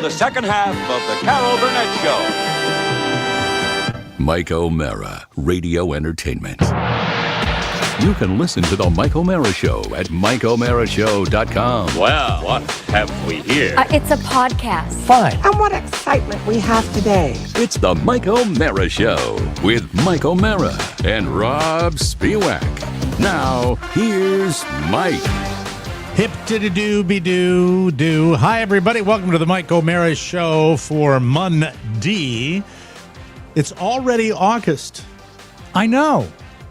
the second half of the Carol Burnett Show. Mike O'Mara, Radio Entertainment. You can listen to The Mike O'Mara Show at MikeO'MaraShow.com. Well, what have we here? It's a podcast. Fine. And what excitement we have today. It's The Mike O'Mara Show with Mike O'Mara and Rob Spiewak. Now, here's Mike. Hip-diddy-doo-be-doo-doo. Hi, everybody. Welcome to the Mike O'Mara Show for Monday. It's already August. I know.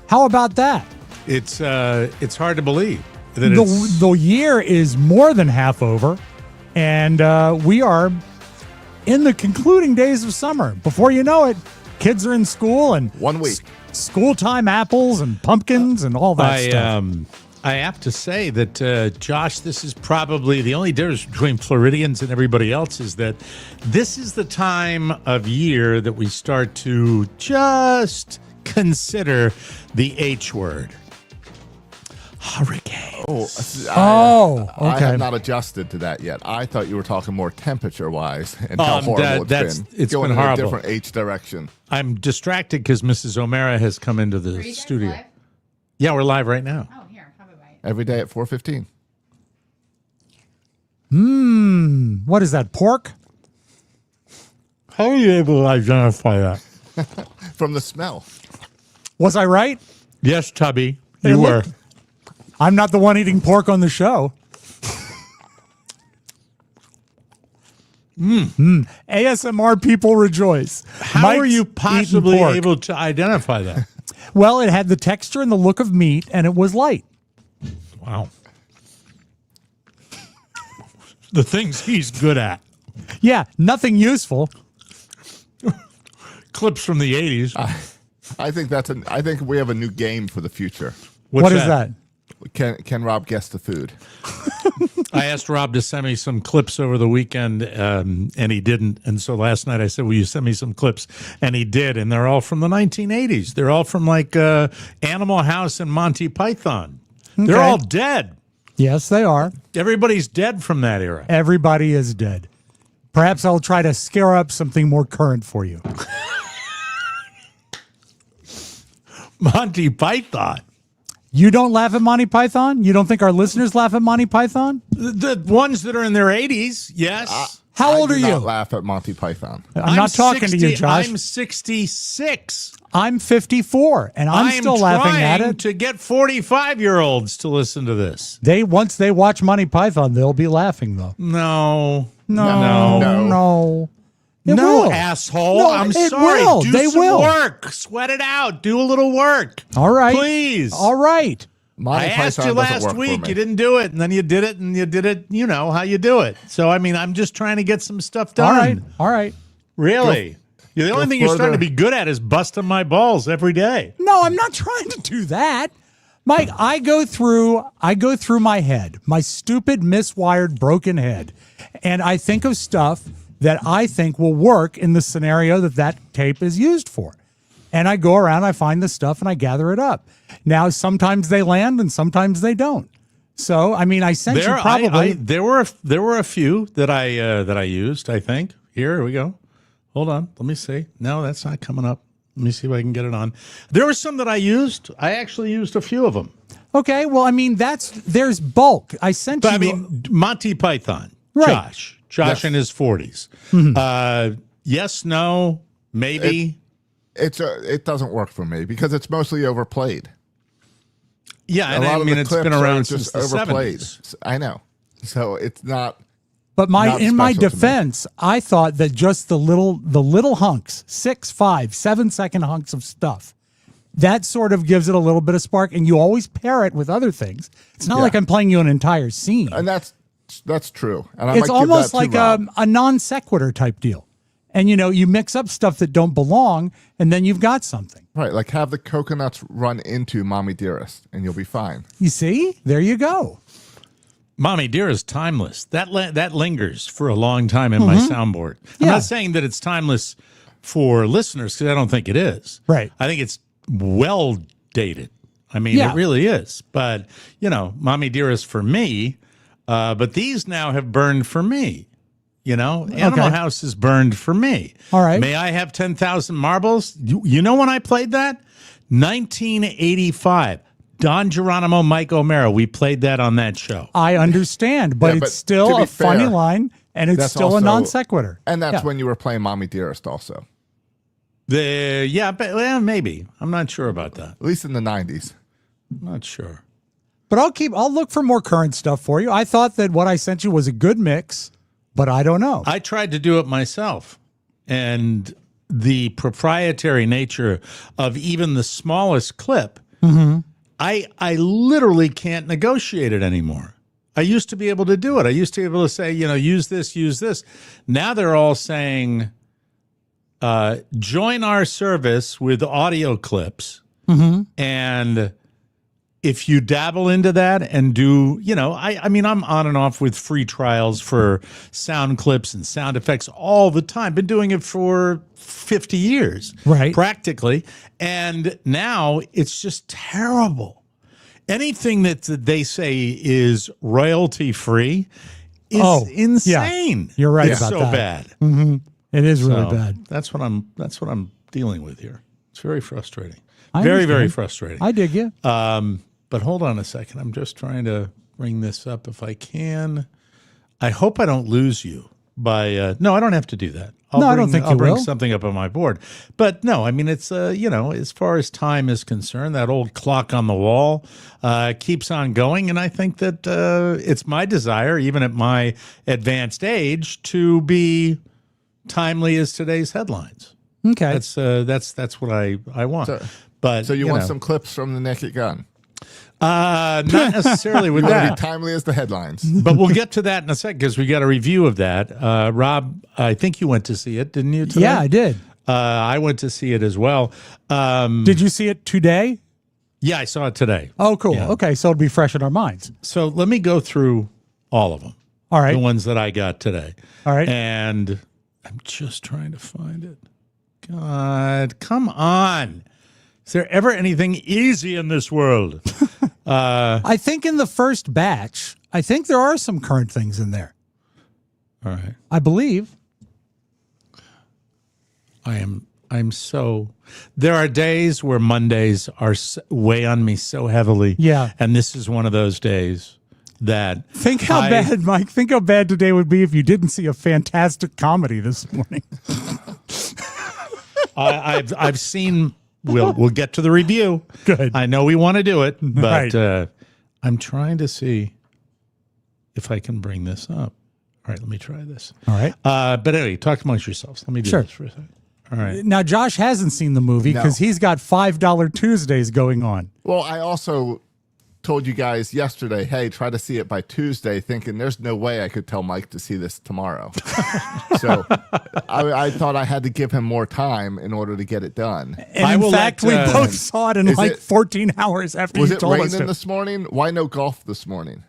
How about that? It's hard to believe that The year is more than half over, and we are in the concluding days of summer. Before you know it, kids are in school and 1 week. School time apples and pumpkins and all that stuff. I have to say that, Josh, this is probably the only difference between Floridians and everybody else is that this is the time of year that we start to just consider the H word. Hurricane. Okay. I have not adjusted to that yet. I thought you were talking more temperature-wise and how horrible it's been. It's going been in horrible. a different H direction. I'm distracted because Mrs. O'Mara has come into the studio. Live? Yeah, we're live right now. Oh, here, have a bite. Every day at 4:15. What is that, pork? How are you able to identify that? From the smell. Was I right? Yes, Tubby, Hey, you look. were. I'm not the one eating pork on the show. ASMR people rejoice. How Mike's are you eating possibly pork. able to identify that? Well, it had the texture and the look of meat, and it was light. Wow. The things he's good at. Yeah, nothing useful. Clips from the 80s. I think I think we have a new game for the future. What is that? Can Rob guess the food? I asked Rob to send me some clips over the weekend, and he didn't. And so last night I said, will you send me some clips? And he did. And they're all from the 1980s. They're all from like Animal House and Monty Python. They're Okay. all dead. Yes, they are. Everybody's dead from that era. Everybody is dead. Perhaps I'll try to scare up something more current for you. Monty Python. You don't laugh at Monty Python? You don't think our listeners laugh at Monty Python? The ones that are in their 80s, yes. How old I are do you? not laugh at Monty Python. I'm not talking to you, Josh. I'm 66. I'm 54, and I'm still laughing at trying it. to get 45-year-olds to listen to this. Once they watch Monty Python, they'll be laughing, though. No. No. It No, will. asshole. No, I'm it sorry. will. Do They some will. work. Sweat it out. Do a little work. All right. Please. All right. Monty I asked Python you doesn't last work for week. me. You didn't do it, and then you did it, and you did it. You know how you do it. So, I mean, I'm just trying to get some stuff done. All right. Really? The only thing you're starting to further. be good at is busting my balls every day. No, I'm not trying to do that. Mike, I go through my head, my stupid, miswired, broken head, and I think of stuff that I think will work in the scenario that tape is used for. And I go around, I find the stuff, and I gather it up. Now, sometimes they land, and sometimes they don't. So, I mean, I sent you probably. There were a few that I used. I think here we go. Hold on, let me see. No, that's not coming up. Let me see if I can get it on. There were some that I used. I actually used a few of them. Okay, well, I mean, there's bulk. I sent But you. I mean, Monty Python, Right. Josh in his 40s. Yes, no, maybe. It doesn't work for me because it's mostly overplayed. Yeah, A and lot I of mean, the it's clips been are around just since the overplayed. 70s. I know. So it's not. But Not in my special to me. defense, I thought that just the little hunks, 6, 5, 7 second hunks of stuff, that sort of gives it a little bit of spark. And you always pair it with other things. It's not like I'm playing you an entire scene. And that's true. And I It's might almost give that like to Rob. a non sequitur type deal. And you mix up stuff that don't belong, and then you've got something. Right, like have the coconuts run into Mommy Dearest, and you'll be fine. You see? There you go. Mommy Dear is timeless. That lingers for a long time in my soundboard. I'm Yeah. not saying that it's timeless for listeners because I don't think it is. Right. I think it's well dated. I mean, Yeah. it really is. But, Mommy Dear is for me. But these now have burned for me. You know, Animal House is burned for me. All right. May I have 10,000 marbles? You know when I played that? 1985. Don Geronimo, Mike O'Mara. We played that on that show. I understand, but Yeah, but it's still to be a funny fair, line, and it's that's still a also- non sequitur. And that's when you were playing Mommy Dearest also. But maybe. I'm not sure about that. At least in the 90s. I'm not sure. But I'll look for more current stuff for you. I thought that what I sent you was a good mix, but I don't know. I tried to do it myself, and the proprietary nature of even the smallest clip, I literally can't negotiate it anymore. I used to be able to do it. I used to be able to say, use this, use this. Now they're all saying, join our service with audio clips, and if you dabble into that and do, I mean, I'm on and off with free trials for sound clips and sound effects all the time. Been doing it for 50 years, Right. practically. And now it's just terrible. Anything that they say is royalty free is insane. Yeah. You're right it's about so that. bad. It is really So bad. That's what I'm dealing with here. It's very frustrating. I Very, understand. very frustrating. I dig you. But hold on a second. I'm just trying to bring this up if I can. I hope I don't lose you by. No, I don't have to do that. I don't think I'll you bring will. something up on my board. But no, I mean, it's, as far as time is concerned, that old clock on the wall keeps on going. And I think that it's my desire, even at my advanced age, to be timely as today's headlines. Okay. That's what I want. So you want some clips from the Naked Gun? Not necessarily with You want to that, be timely as the headlines. but we'll get to that in a second because we got a review of that. Rob, I think you went to see it, didn't you? Today? Yeah, I did. I went to see it as well. Did you see it today? Yeah, I saw it today. Oh, cool. Yeah. Okay, so it'll be fresh in our minds. So let me go through all of them. All right. The ones that I got today. All right. And I'm just trying to find it. God, come on. Is there ever anything easy in this world? I think in the first batch, I think there are some current things in there. All right. I believe. I'm so. There are days where Mondays weigh on me so heavily. Yeah. And this is one of those days that. Think how bad, Mike. Think how bad today would be if you didn't see a fantastic comedy this morning. I've seen. We'll get to the review. Good. I know we want to do it, but Right. I'm trying to see if I can bring this up. All right, let me try this. All right. But anyway, talk amongst yourselves. Let me do Sure. this for a second. All right. Now, Josh hasn't seen the movie No. because he's got $5 Tuesdays going on. Well, I also told you guys yesterday, hey, try to see it by Tuesday, thinking there's no way I could tell Mike to see this tomorrow. So I thought I had to give him more time in order to get it done. And I in will fact, let, we both saw it in is like it- 14 hours after Was you it told us raining to. this morning? Why no golf this morning?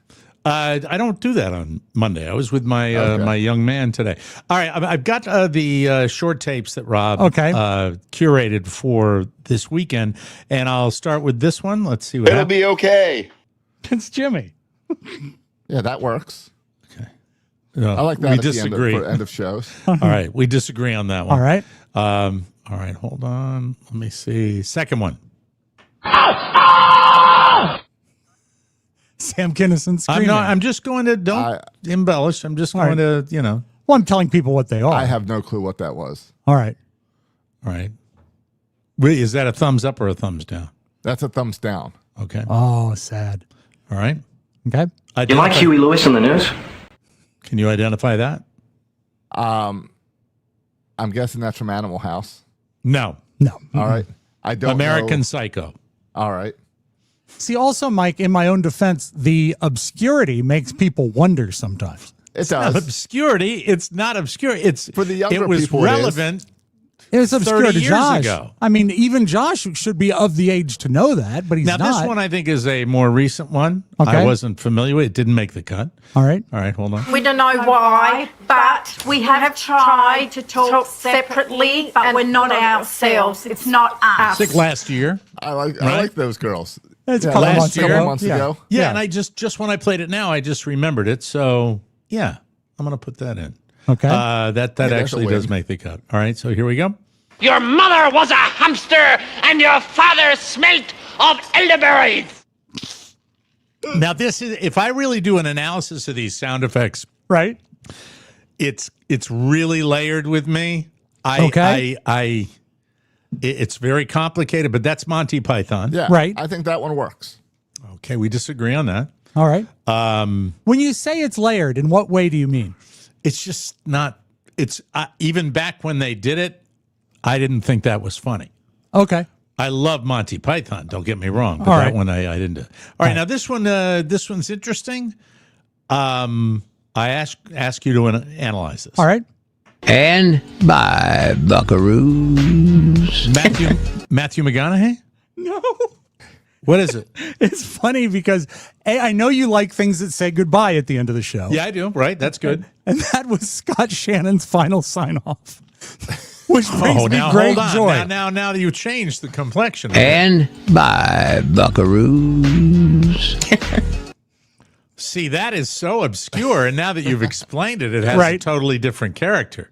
I don't do that on Monday. I was with my Okay. my young man today. All right, I've got the short tapes that Rob curated for this weekend, and I'll start with this one. Let's see what It'll happens. be okay. It's Jimmy. Yeah, that works. No, I like that we at disagree. the end of shows. All right, we disagree on that one. All right. All right, hold on. Let me see. Second one. Sam Kinison screaming. I'm just going to don't embellish. I'm just going to, Well, I'm telling people what they are. I have no clue what that was. All right. All right. Wait, is that a thumbs up or a thumbs down? That's a thumbs down. Okay. Oh, sad. All right. Okay. You like Huey Lewis on the news? Can you identify that? I'm guessing that's from Animal House. No. No. All right. I don't American know. Psycho. All right. See, also, Mike, in my own defense, the obscurity makes people wonder sometimes. It Not does. obscurity. It's not obscure. It's For the younger it was people, it is. relevant. It was obscure 30 to years Josh. ago. I mean, even Josh should be of the age to know that, but he's Now, not. this one I think is a more recent one. Okay. I wasn't familiar with it. It didn't make the cut. All right. All right, hold on. We don't know why, but we have tried to talk separately, but we're not ourselves. It's not us. It's like last year. I like Right? those girls. It's a Yeah, couple last months year. ago. couple months Yeah. ago. Yeah, Yeah. and I just when I played it now, I just remembered it. So, yeah, I'm going to put that in. Okay. That there's a actually does win. make the cut. All right, so here we go. Your mother was a hamster, and your father smelt of elderberries. Now, this is if I really do an analysis of these sound effects, Right. it's really layered with me. It's very complicated, but that's Monty Python. Yeah, Right. I think that one works. Okay, we disagree on that. All right. When you say it's layered, in what way do you mean? It's just not. It's even back when they did it, I didn't think that was funny. Okay. I love Monty Python. Don't get me wrong, but All that right. one I didn't do. All right, now this one's interesting. I ask you to analyze this. All right. And bye, buckaroos. Matthew McConaughey. No. What is it? It's funny because I know you like things that say goodbye at the end of the show. Yeah, I do. Right, that's good. And that was Scott Shannon's final sign off. Which brings me now great hold on. joy. Now that you changed the complexion. of it. And bye, buckaroos. See, that is so obscure, and now that you've explained it, it has a Right. totally different character.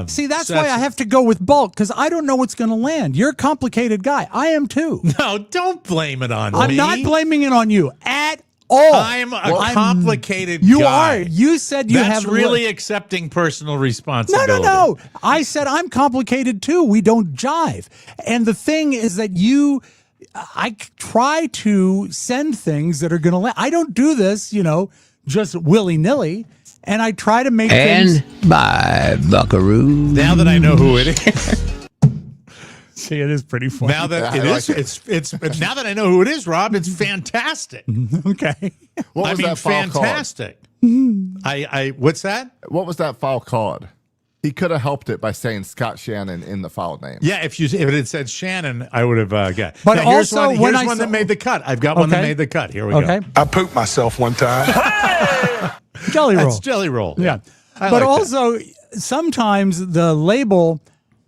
See, that's So why that's- I have to go with bulk because I don't know what's going to land. You're a complicated guy. I am too. No, don't blame it on me. I'm not blaming it on you at all. I'm a complicated You guy. are. You said you That's have really accepting personal No, responsibility. no. I said I'm complicated too. We don't jive. And the thing is that I try to send things that are going to land. I don't do this, just willy nilly. And I try to make things. And bye, buckaroos. Now that I know who it is, See, it is pretty funny. now that Yeah, it I is, like it. it's now that I know who it is, Rob, it's fantastic. Okay. What was that foul fantastic. I what's that? called? What was that foul called? He could have helped it by saying Scott Shannon in the foul name. Yeah, if it had said Shannon, I would have got. But Now, here's also, one, when here's I one saw- that made the cut. I've got one that Okay. made the cut. Here we Okay. go. I pooped myself one time. Jelly roll. That's Jelly Roll. Yeah. I But like also, sometimes the label,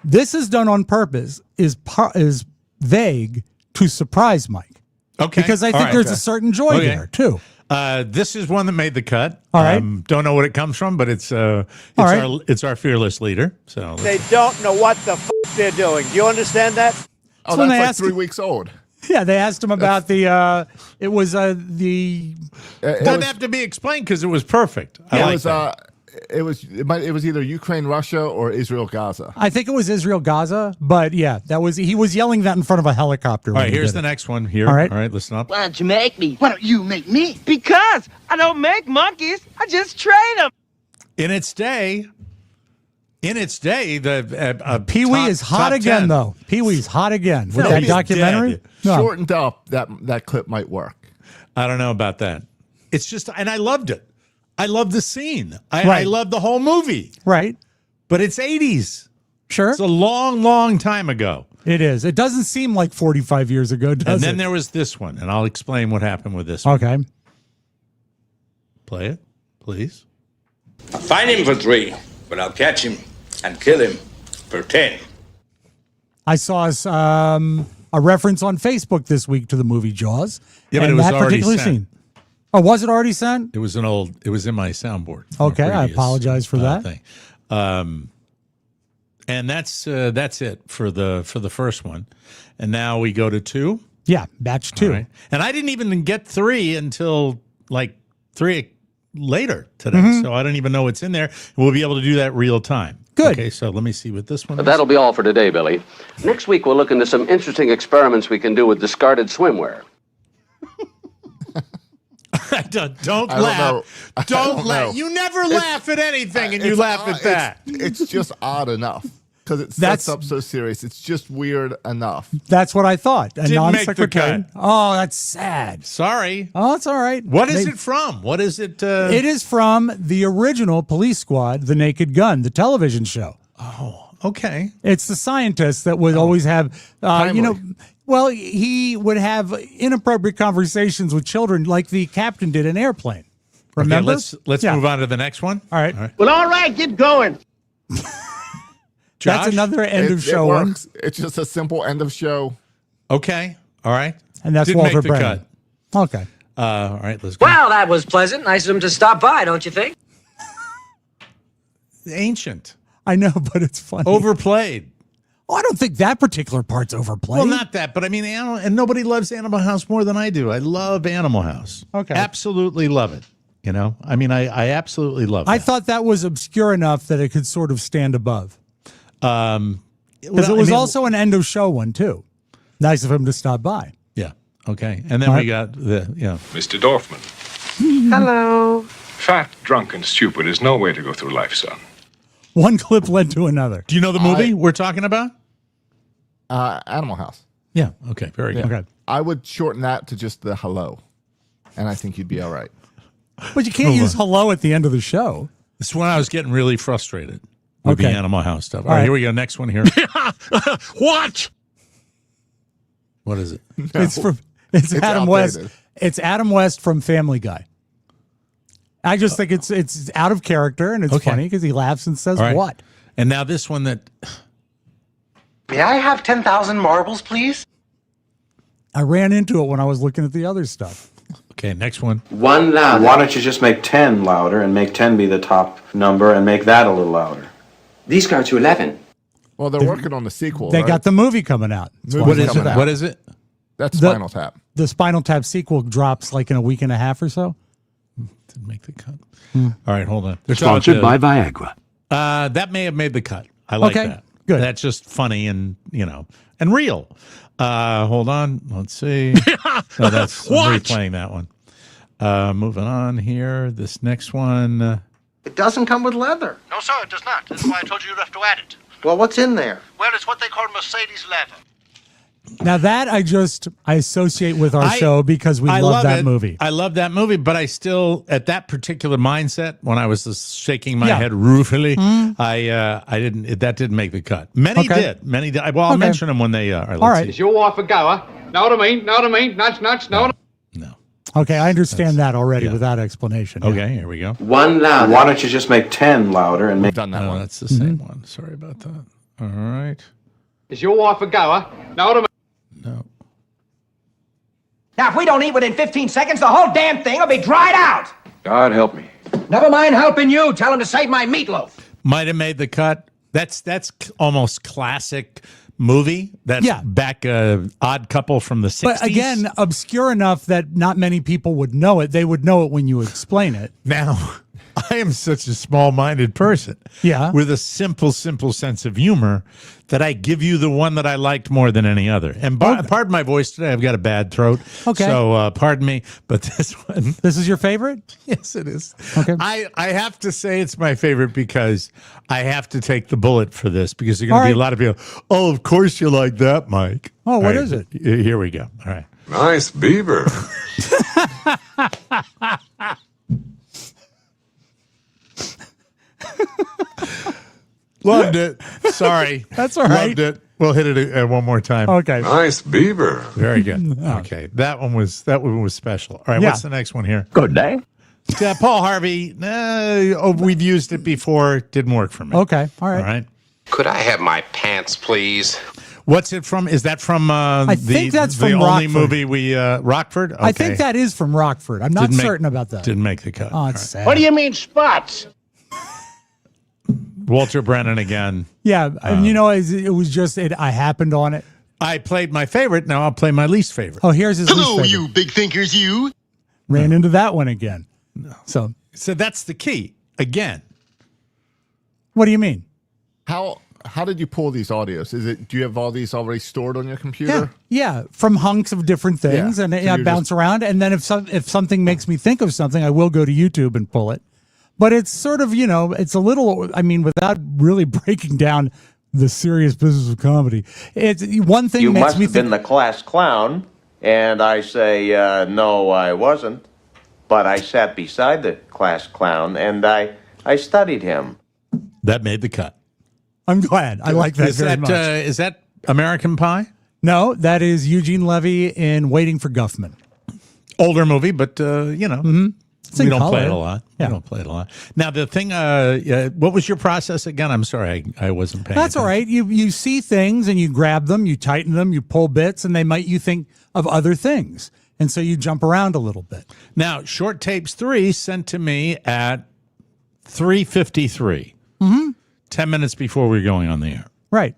this is done on purpose, is vague to surprise Mike. that. Okay. Because I All think right. there's a certain joy Okay. there, too. This is one that made the cut. All right. Don't know what it comes from, but it's right. it's our fearless leader. So They don't know what the they're doing. Do you understand that? Oh, when that's they like asked 3 him- weeks old. Yeah, they asked him about the It doesn't was- have to be explained because it was perfect. I It like was that. it was either Ukraine, Russia, or Israel, Gaza. I think it was Israel Gaza, but yeah, he was yelling that in front of a helicopter. All right, here's the next one. Here. All right. Listen up. Why don't you make me? Why don't you make me? Because I don't make monkeys. I just train them. In its day, the Pee Wee is hot again, though. Pee Wee's hot again with No, that he's documentary. dead. No. Shortened up, that clip might work. I don't know about that. It's just, and I loved it. I love the scene. I Right. love the whole movie. Right. But it's 80s. Sure. It's a long, long time ago. It is. It doesn't seem like 45 years ago, does And then it? there was this one, and I'll explain what happened with this one. Okay. Play it, please. I'll find him for 3, but I'll catch him and kill him for 10. I saw a reference on Facebook this week to the movie Jaws. Yeah, but and it was that already particular sent. scene. Oh, was it already sent? It was in my soundboard. from a Okay, I previous, apologize for that. thing. And that's it for the first one. And now we go to 2. Yeah, batch 2. All right. And I didn't even get 3 until like 3 later today. Mm-hmm. So I don't even know what's in there. We'll be able to do that real time. Good. Okay, so let me see what this one is. That'll be all for today, Billy. Next week, we'll look into some interesting experiments we can do with discarded swimwear. Don't I don't laugh. know. I Don't don't laugh. know. You never laugh at anything, and you It's laugh odd- at that. It's just odd enough because it That's- sets up so serious. It's just weird enough. That's what I thought. A Didn't make the non-secretary. cut. Oh, that's sad. Sorry. Oh, it's all right. What is it from? What is it? It is from the original Police Squad, The Naked Gun, the television show. Okay. It's the scientist that would always have, well, he would have inappropriate conversations with children like the captain did in Airplane. Remember? Okay, let's Yeah. move on to the next one. All right. Well, all right, get going. Josh? That's another end of It show one. works. It's just a simple end of show. Okay. All right. And that's Didn't Walter make the Brennan. cut. Okay. All right, let's go. Well, that was pleasant. Nice of him to stop by, don't you think? ancient, I know, but it's funny. overplayed. Oh, I don't think that particular part's overplayed. Well, not that, but I mean, and nobody loves Animal House more than I do. I love Animal House. Okay. Absolutely love it. You know, I mean, I absolutely love it. I thought that was obscure enough that it could sort of stand above. Because it Well, was I mean- also an end of show one, too. Nice of him to stop by. Yeah. Okay. And then we got Mr. Dorfman. Hello. Fat, drunk, and stupid is no way to go through life, son. One clip led to another. Do you know the movie we're talking about? Animal House. Yeah. Okay. Very good. Okay. I would shorten that to just the hello, and I think you'd be all right. But you can't use hello at the end of the show. This is when I was getting really frustrated with the Okay. Animal House stuff. All All right, right. here we go. Next one here. What? What is it? It's Adam West. outdated. It's Adam West from Family Guy. I just think it's out of character and it's Okay. funny because he laughs and says All right. what. And now this one that May I have 10,000 marbles, please? I ran into it when I was looking at the other stuff. Okay, next one. One louder. Why don't you just make 10 louder and make 10 be the top number and make that a little louder? These go to 11. Well, they're working on the sequel. They right? got the movie coming out. That's why Movie's it's What is coming it? out. What is it? That's The- Spinal Tap. The Spinal Tap sequel drops like in a week and a half or so. Didn't make the cut. All right, hold on. They're Sponsored talking by about Viagra. that may have made the cut. I like Okay, that. good. That's just funny and and real. Hold on. Let's see. No, that's I'm replaying that one. Moving on here. This next one. It doesn't come with leather. No, sir, it does not. That's why I told you you'd have to add it. Well, what's in there? Well, it's what they call Mercedes leather. Now that I associate with our show because we love that movie. I love that movie, but I still, at that particular mindset, when I was just shaking my Yeah. head ruefully, I didn't. That didn't make the cut. Many Okay. did. Many did. Well, I'll Okay. mention them when they. All right. All right. Is your wife a goer? Know what I mean? Know what I mean? Nudge, nudge, know what I mean? No. Okay, I understand that already yeah. without explanation. Yeah. Okay. Here we go. One louder. Why don't you just make 10 louder and We've make... done that No, one. that's the same one. Sorry about that. All right. Is your wife a goer? Know what I mean? No. Now, if we don't eat within 15 seconds, the whole damn thing will be dried out. God help me. Never mind helping you. Tell him to save my meatloaf. Might have made the cut. That's almost classic movie. That's Yeah. back Odd Couple from the 60s. But again, obscure enough that not many people would know it. They would know it when you explain it. Now, I am such a small-minded person. Yeah. With a simple sense of humor that I give you the one that I liked more than any other. And pardon my voice today. I've got a bad throat. Okay. So pardon me. But this one, This is your favorite? yes, it is. Okay. I have to say it's my favorite because I have to take the bullet for this because there's going All to be right. a lot of people, oh, of course you like that, Mike. Oh, what All right, is it? Here we go. All right. Nice beaver. Loved it. Sorry. That's all right. Loved it. We'll hit it one more time. Okay. Nice beaver. Very good. Okay, that one was special. All right, Yeah. what's the next one here? Good day. Paul Harvey. We've used it before. Didn't work for me. Okay. All right. All right. Could I have my pants, please? What's it from? Is that from I think that's the from only Rockford. movie we Rockford? Okay. I think that is from Rockford. I'm not Didn't make- certain about that. Didn't make the cut. Oh, All it's right. sad. What do you mean spots? Walter Brennan again. Yeah, and it was just I happened on it. I played my favorite. Now I'll play my least favorite. Oh, here's his least favorite. big thinkers, you. Ran into that one again. No. So So that's the key. Again. what do you mean? How did you pull these audios? Do you have all these already stored on your Yeah, computer? yeah, from hunks of different things, Yeah, and so I you're bounce around. And then if something makes me think of something, I will go to YouTube and pull it. But it's sort of it's a little. I mean, without really breaking down the serious business of comedy, it's one thing You makes must me have think. been the class clown. And I say, no, I wasn't. But I sat beside the class clown and I studied him. That made the cut. I'm glad. I like that very much. Is that American Pie? No, that is Eugene Levy in Waiting for Guffman. Older movie, but It's we in don't color. play it a lot. Yeah. We don't play it a lot. Now the thing, what was your process again? I'm sorry, I wasn't paying. That's all right. You see things and you grab them, you tighten them, you pull bits, and you think of other things, and so you jump around a little bit. Now, Short Tapes 3 sent to me at 3:53. 10 minutes before we were going on the air. Right.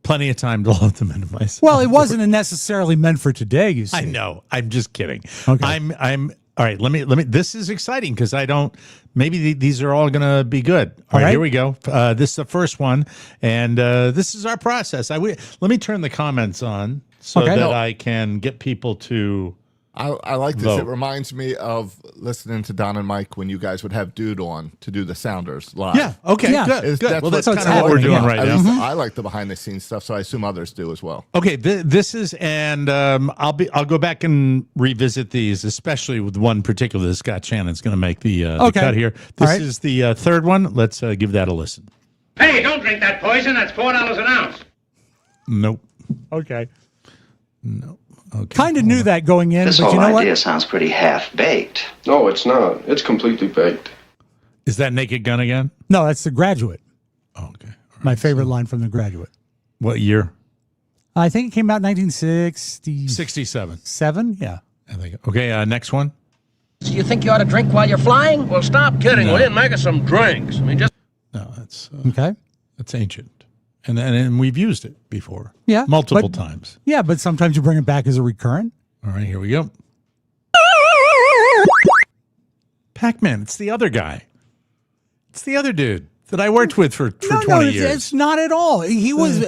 Plenty of time to load them into my soundboard. Well, it wasn't necessarily meant for today, you see. I know. I'm just kidding. Okay. I'm all right. Let me. This is exciting because I don't. Maybe these are all going to be good. All right, here we go. This is the first one, and this is our process. Let me turn the comments on so that I can get people to. I like this. vote. It reminds me of listening to Don and Mike when you guys would have Dude on to do the Sounders live. Yeah. Okay. Good. Good. Well, that's kind of what we're doing right now. I like the behind the scenes stuff, so I assume others do as well. Okay, this is, and I'll go back and revisit these, especially with one particular. Scott Shannon's going to make the cut here. This is the third one. Let's give that a listen. Hey, don't drink that poison. That's $4 an ounce. Nope. Okay. No. Okay. Kind of knew that going in, This but whole you know idea what? sounds pretty half-baked. No, it's not. It's completely baked. Is that Naked Gun again? No, that's The Graduate. Oh, okay. Right, My favorite line from The Graduate. What year? I think it came out in 1967. 67. Yeah. I think. Okay, next one. So you think you ought to drink while you're flying? Well, stop kidding, will you? Make us some drinks. I mean, just... No, that's okay. That's ancient. And we've used it before. Yeah. Multiple times. Yeah, but sometimes you bring it back as a recurrent. All right, here we go. Pac-Man, it's the other guy. It's the other dude that I worked with for 20 years. It's not at all. He was,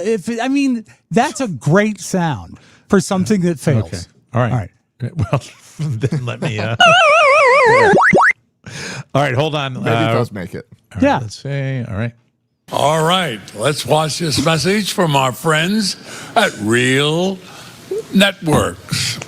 that's a great sound for something that fails. Okay. All right. Well, then let me. All right, hold on. Maybe it does make it. All right, let's see. All right. All right, let's watch this message from our friends at Real Networks.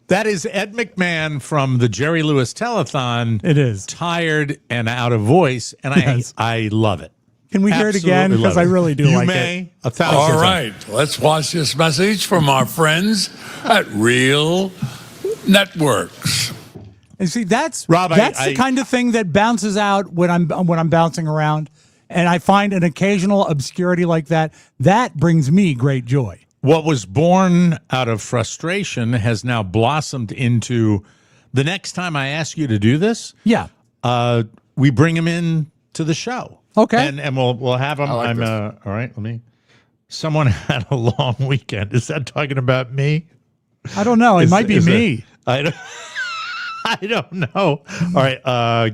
That is Ed McMahon from the Jerry Lewis Telethon. It is. Tired and out of voice, and I love it. Can we hear it again? Because I really do like it. You may. 1,000 All times. right, let's watch this message from our friends at Real Networks. And see, that's Rob, the kind of thing that bounces out when I'm bouncing around, and I find an occasional obscurity like that. That brings me great joy. What was born out of frustration has now blossomed into the next time I ask you to do this. Yeah, we bring him in to the show. Okay, and we'll have him. I like all right. Someone had a long weekend. Is that talking about me? I don't know. It might be me. I don't know. All right,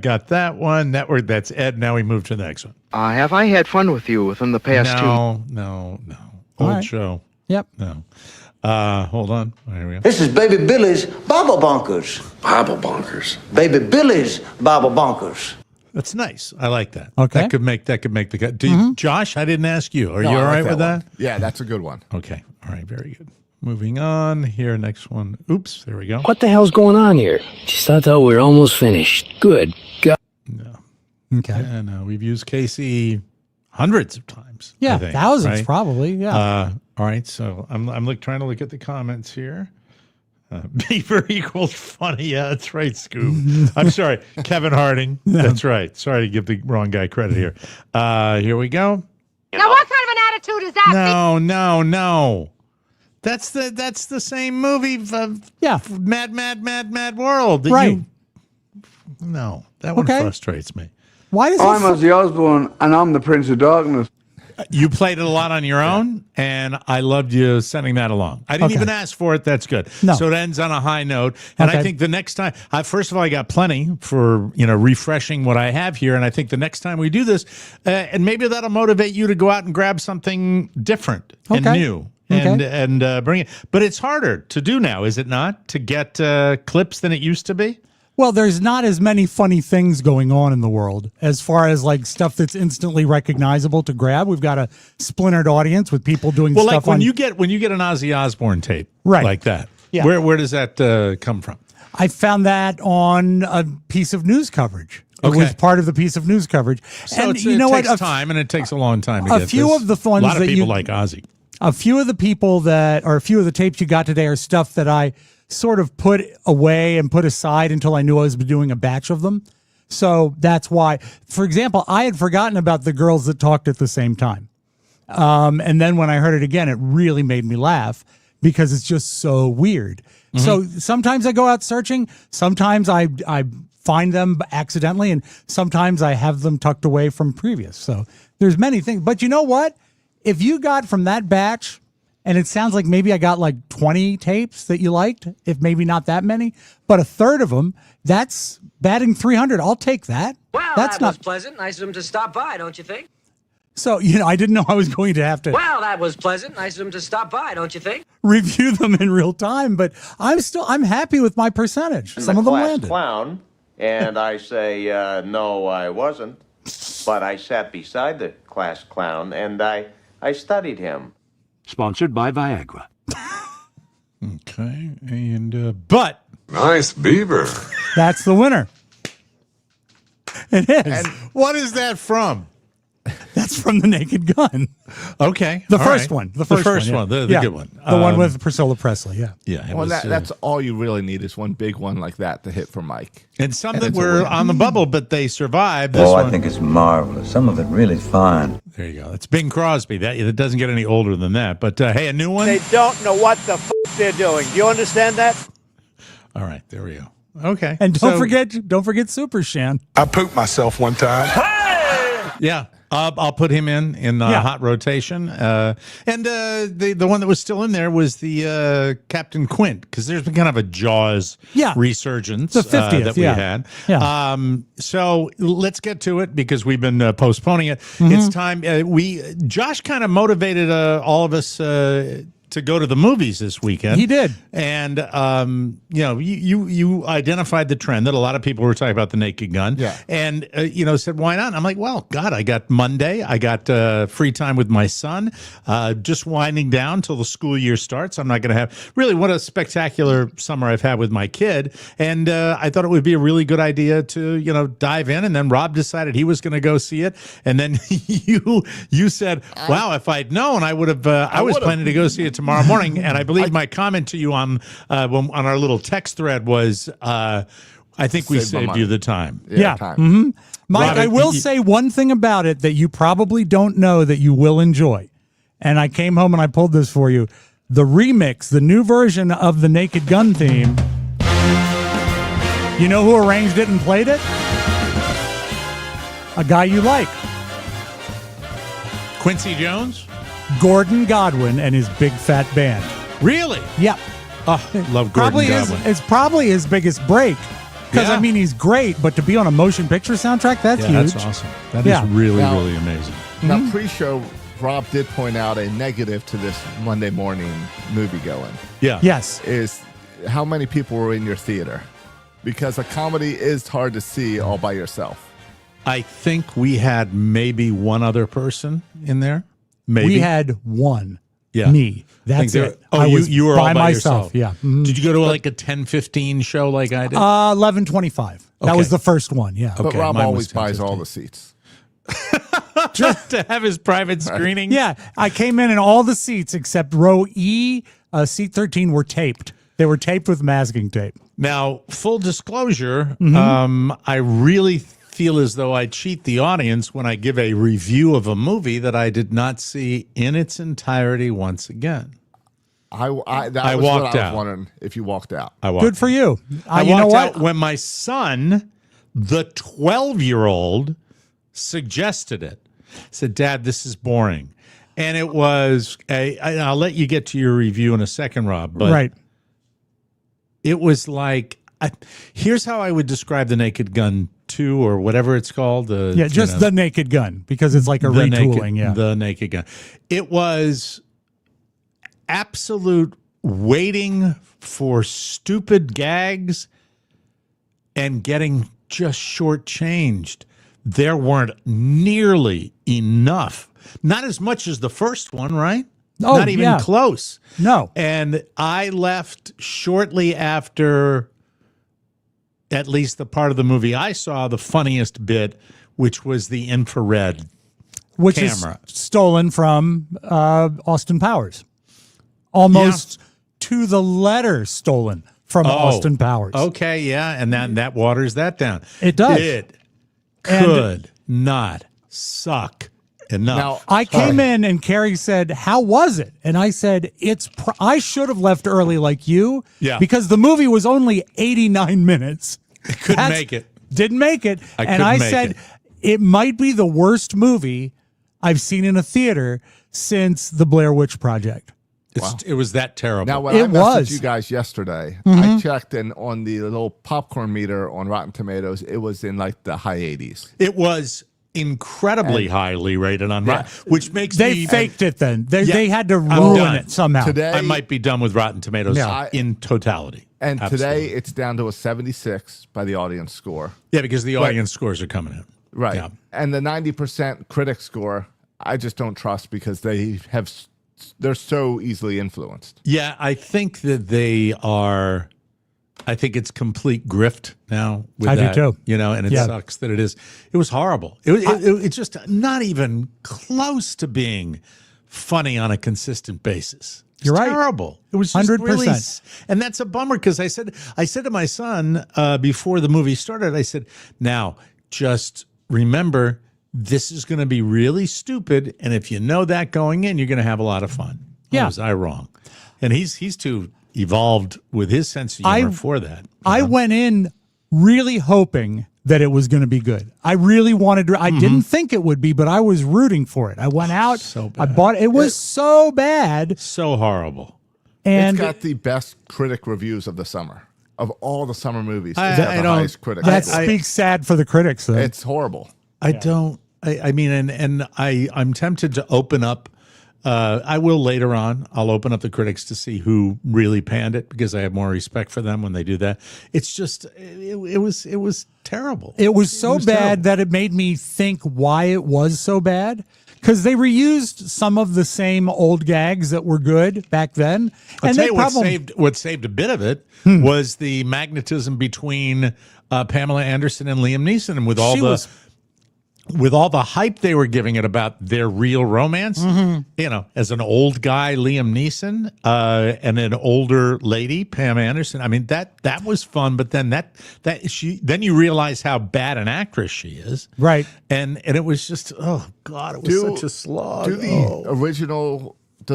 got that one. Network, that's Ed. Now we move to the next one. Have I had fun with you within the past No. All Old right. show. Yep. No. Hold on. Here we go. This is Baby Billy's Bible Bonkers. Bible bonkers. Baby Billy's Bible Bonkers. That's nice. I like that. Okay. That could make the cut. Josh, I didn't ask you. Are No, you all I like right with that? one. Yeah, that's a good one. Okay. All right. Very good. Moving on here. Next one. Oops. There we go. What the hell's going on here? Just thought we're almost finished. Good God. No. Okay. And we've used Casey hundreds of times. Yeah, I think, thousands right? probably. Yeah. All right. So I'm trying to look at the comments here. Beaver equals funny. Yeah, that's right, Scoob. I'm sorry, Kevin Harding. That's right. Sorry to give the wrong guy credit here. Here we go. Now, what kind of an attitude is that? No. That's the same movie. Yeah. Mad World. That Right. No, that one frustrates me. Why does I'm Ozzy Osbourne, and I'm the Prince of Darkness. You played it a lot on your own, and I loved you sending that along. I didn't even ask for it. That's good. No. So it ends on a high note. And I think the next time, first of all, I got plenty for refreshing what I have here. And I think the next time we do this, and maybe that'll motivate you to go out and grab something different and new. And bring it. But it's harder to do now, is it not, to get clips than it used to be? Well, there's not as many funny things going on in the world as far as like stuff that's instantly recognizable to grab. We've got a splintered audience with people doing stuff. Like when you get an Ozzy Osbourne tape, like that. Yeah. Where does that come from? I found that on a piece of news coverage. It was part of the piece of news coverage. So and it takes time, and it takes a long time to get a few this. of the ones a lot of that people you like Ozzy. A few of the people a few of the tapes you got today are stuff that I sort of put away and put aside until I knew I was doing a batch of them. So that's why, for example, I had forgotten about the girls that talked at the same time. And then when I heard it again, it really made me laugh because it's just so weird. So sometimes I go out searching. Sometimes I find them accidentally, and sometimes I have them tucked away from previous. So there's many things. But you know what? If you got from that batch, and it sounds like maybe I got like 20 tapes that you liked, if maybe not that many, but a third of them, that's batting 300. I'll take that. Well, that's that was pleasant. Nice of him to stop by, don't you think? So, I didn't know I was going to have to Well, that was pleasant. Nice of him to stop by, don't you think? review them in real time, but I'm happy with my percentage. Some of them class landed. clown, and I say, no, I wasn't. But I sat beside the class clown, and I studied him. Sponsored by Viagra. Okay, and but Nice beaver. That's the winner. It is. And what is that from? That's from The Naked Gun. Okay, The all first right. one. The first first one, yeah. the Yeah. good one. The one with Priscilla Presley, yeah. Yeah. Well, that's all you really need is one big one like that to hit for Mike. And some that were on the bubble, but they survived. This Oh, one, I think it's marvelous. Some of it really fine. there you go. It's Bing Crosby. That doesn't get any older than that. But hey, a new one. They don't know what the f they're doing. Do you understand that? All right, there we go. Okay, And don't forget Super Shan. I pooped myself one time. Yeah, I'll put him in hot rotation. And the one that was still in there was the Captain Quint, because there's been kind of a Jaws resurgence The 50th, that we had. Yeah. So let's get to it because we've been postponing it. It's time. Josh kind of motivated all of us to go to the movies this weekend. He did. And, you identified the trend that a lot of people were talking about The Naked Gun. Yeah. And, said, why not? And I'm like, well, God, I got Monday. I got free time with my son, just winding down till the school year starts. I'm not going to have really what a spectacular summer I've had with my kid. And I thought it would be a really good idea to, dive in. And then Rob decided he was going to go see it. And then you said, wow, if I'd known, I would have, I was planning to go see it tomorrow morning. And I believe my comment to you on our little text thread was, I think we saved you the time. Yeah. Time. Mike, Robert, I will say one thing about it that you probably don't know that you will enjoy. And I came home and I pulled this for you. The remix, the new version of the Naked Gun theme. You know who arranged it and played it? A guy you like. Quincy Jones? Gordon Godwin and his Big Fat Band. Really? Yep. Oh, love Gordon Godwin. It's probably his biggest break. Because, I mean, he's great, but to be on a motion picture soundtrack, that's huge. That's awesome. That is really, really amazing. Now, pre-show, Rob did point out a negative to this Monday morning movie going. Yeah. Yes. Is how many people were in your theater? Because a comedy is hard to see all by yourself. I think we had maybe one other person in there. Maybe. We had one. Yeah. Me. That's it. Oh, I was you were by all by myself. yourself. Yeah. Mm-hmm. Did you go to like a 10:15 show like I did? 11:25. That Okay. was the first one. Yeah. But Okay, Rob mine always was buys 10:15. all the seats. Just to have his private screening? Yeah. I came in and all the seats except row E, seat 13 were taped. They were taped with masking tape. Now, full disclosure, Mm-hmm. I really feel as though I cheat the audience when I give a review of a movie that I did not see in its entirety once again. That was walked what I was out. wondering if you walked out. I walked Good for you. I You know walked what? out when my son, the 12-year-old, suggested it. Said, Dad, this is boring. And it was, I'll let you get to your review in a second, Rob. But Right. it was like, here's how I would describe The Naked Gun 2 or whatever it's called. Yeah, just The Naked Gun, because it's like a retooling. The Naked Gun. It was absolute waiting for stupid gags and getting just shortchanged. There weren't nearly enough. Not as much as the first one, right? Oh, Not even yeah. close. No. And I left shortly after at least the part of the movie I saw the funniest bit, which was the infrared Which camera. is stolen from Austin Powers. Almost to the letter stolen from Austin Powers. Okay, yeah, and that waters that down. It does. It could not suck enough. Now, I came in and Carrie said, "How was it?" And I said, I should have left early like you, Yeah. because the movie was only 89 minutes. Couldn't make it. Didn't make it. And I said it might be the worst movie I've seen in a theater since The Blair Witch Project. It was that terrible. Now, when I messaged you guys yesterday, I checked, and on the little popcorn meter on Rotten Tomatoes, it was in like the high 80s. It was incredibly highly rated on Rotten, which makes they faked it then. They had to ruin it somehow. Today, I might be done with Rotten Tomatoes in totality. And today it's down to a 76 by the audience score. Yeah, because the audience scores are coming in. Right. Yeah. And the 90% critic score, I just don't trust because they're so easily influenced. Yeah, I think that they are. I think it's complete grift now. With I that, do too. You know, and it sucks that it is. It was horrible. It's just not even close to being funny on a consistent basis. It's terrible. It was just 100%. really, and that's a bummer because I said to my son before the movie started, I said, now just remember, this is going to be really stupid, and if you know that going in, you're going to have a lot of fun. Yeah. Was I wrong? And he's too evolved with his sense of humor for that. I went in really hoping that it was going to be good. I really wanted to. I didn't think it would be, but I was rooting for it. I went out. So bad. I bought it. It was so bad. So horrible. And it's got the best critic reviews of the summer. Of all the summer movies, I it's got the don't- highest critic that score. speaks sad for the critics, though. It's horrible. I mean, and I'm tempted to open up. I will later on. I'll open up the critics to see who really panned it because I have more respect for them when they do that. It's just it was terrible. It was so bad terrible. that it made me think why it was so bad. Because they reused some of the same old gags that were good back then. I'll And tell they you what saved a bit of it was the magnetism between Pamela Anderson and Liam Neeson, and with all the hype they were giving it about their real romance, you know, as an old guy, Liam Neeson, and an older lady, Pam Anderson. I mean, that was fun, but then then you realize how bad an actress she is. Right. And it was just, oh God, it was such a slog. Does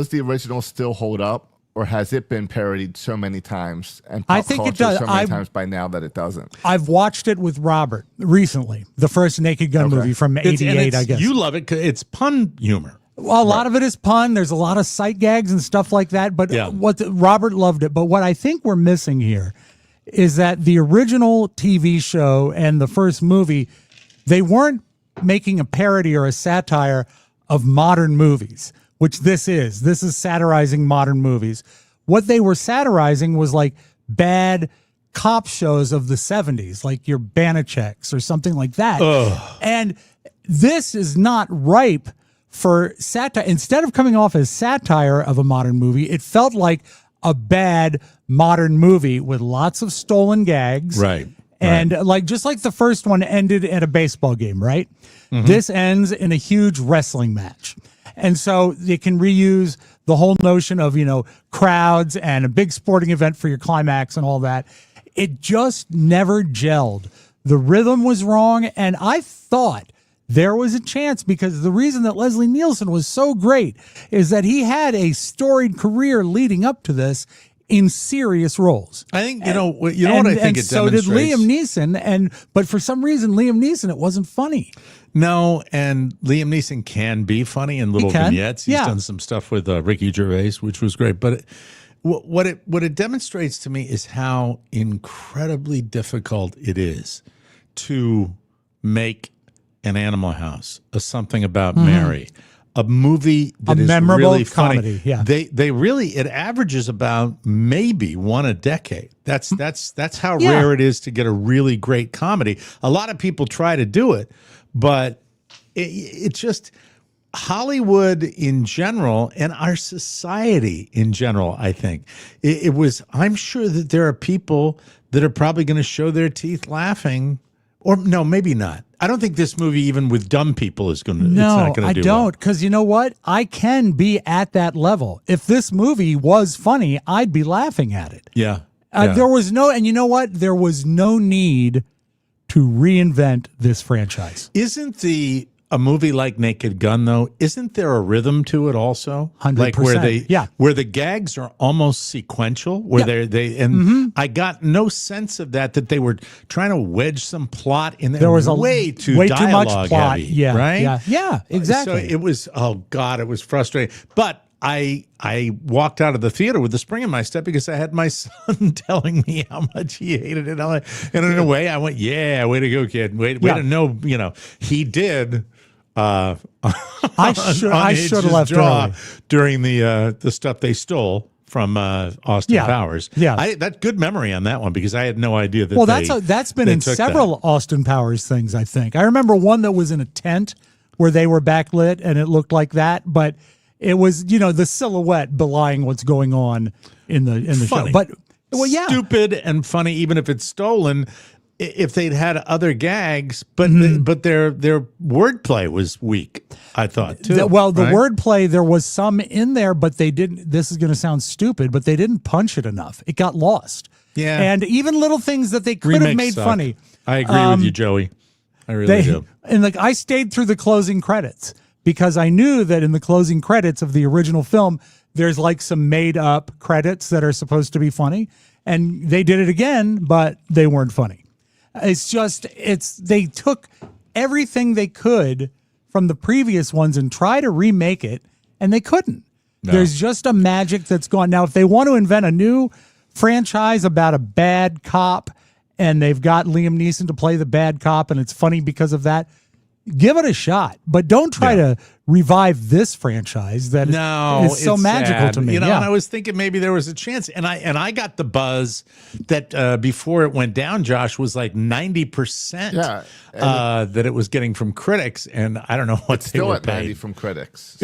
the original still hold up? Or has it been parodied so many times and I think it does. so many times by now that it doesn't? I've watched it with Robert recently, the first Naked Gun movie from '88, I guess. You love it because it's pun humor. Well, a lot of it is pun. There's a lot of sight gags and stuff like that. But Robert loved it. But what I think we're missing here is that the original TV show and the first movie, they weren't making a parody or a satire of modern movies, which this is. This is satirizing modern movies. What they were satirizing was like bad cop shows of the 70s, like your Banacheks or something like that. And this is not ripe for satire. Instead of coming off as satire of a modern movie, it felt like a bad modern movie with lots of stolen gags. Right. And just like the first one ended at a baseball game, right? This ends in a huge wrestling match. And so they can reuse the whole notion of, crowds and a big sporting event for your climax and all that. It just never gelled. The rhythm was wrong. And I thought there was a chance because the reason that Leslie Nielsen was so great is that he had a storied career leading up to this in serious roles. I think, what I think it so did demonstrates. Liam Neeson. But for some reason, Liam Neeson, it wasn't funny. No, and Liam Neeson can be funny in little vignettes. He's done some stuff with Ricky Gervais, which was great. But what it demonstrates to me is how incredibly difficult it is to make an Animal House, a Something About Mary, a movie that is memorable really funny. comedy. Yeah, they really, it averages about maybe one a decade. That's how rare it is to get a really great comedy. A lot of people try to do it, but it's just Hollywood in general and our society in general. I think it was. I'm sure that there are people that are probably going to show their teeth laughing. Or no, maybe not. I don't think this movie, even with dumb people, is going to. No, it's not going to do don't. Because you know what? I can be at that level. If this movie was funny, I'd be laughing at it. Yeah. There was no, and you know what? There was no need to reinvent this franchise. Isn't the a movie like Naked Gun, though, isn't there a rhythm to it also? 100%. Like where the gags are almost sequential, where I got no sense of that they were trying to wedge some plot in there. There was way too much plot. heavy, Yeah, right? Yeah, exactly. So it was, oh God, it was frustrating. But I walked out of the theater with a spring in my step because I had my son telling me how much he hated it. And in a way, I went, "Yeah, way to go, kid. Way to know." He did. I should have left early during the stuff they stole from Austin Powers. Yeah, that's good memory on that one because I had no idea that. Well, that's been in several Austin Powers things. I think I remember one that was in a tent where they were backlit and it looked like that, but it was the silhouette belying what's going on in the show. But stupid and funny, even if it's stolen. If they'd had other gags, but their wordplay was weak, I thought too. The wordplay, there was some in there, but they didn't. This is going to sound stupid, but they didn't punch it enough. It got lost. Yeah, and even little things that they could have made funny. I agree with you, Joey. I really do. And I stayed through the closing credits because I knew that in the closing credits of the original film, there's some made up credits that are supposed to be funny, and they did it again, but they weren't funny. They took everything they could from the previous ones and try to remake it, and they couldn't. No. There's just a magic that's gone. Now, if they want to invent a new franchise about a bad cop and they've got Liam Neeson to play the bad cop and it's funny because of that, give it a shot. But don't try to revive this franchise that is so magical to me. And I was thinking maybe there was a chance, and I got the buzz that before it went down, Josh, was like 90% that it was getting from critics, and I don't know what they were at paid. 90 from critics.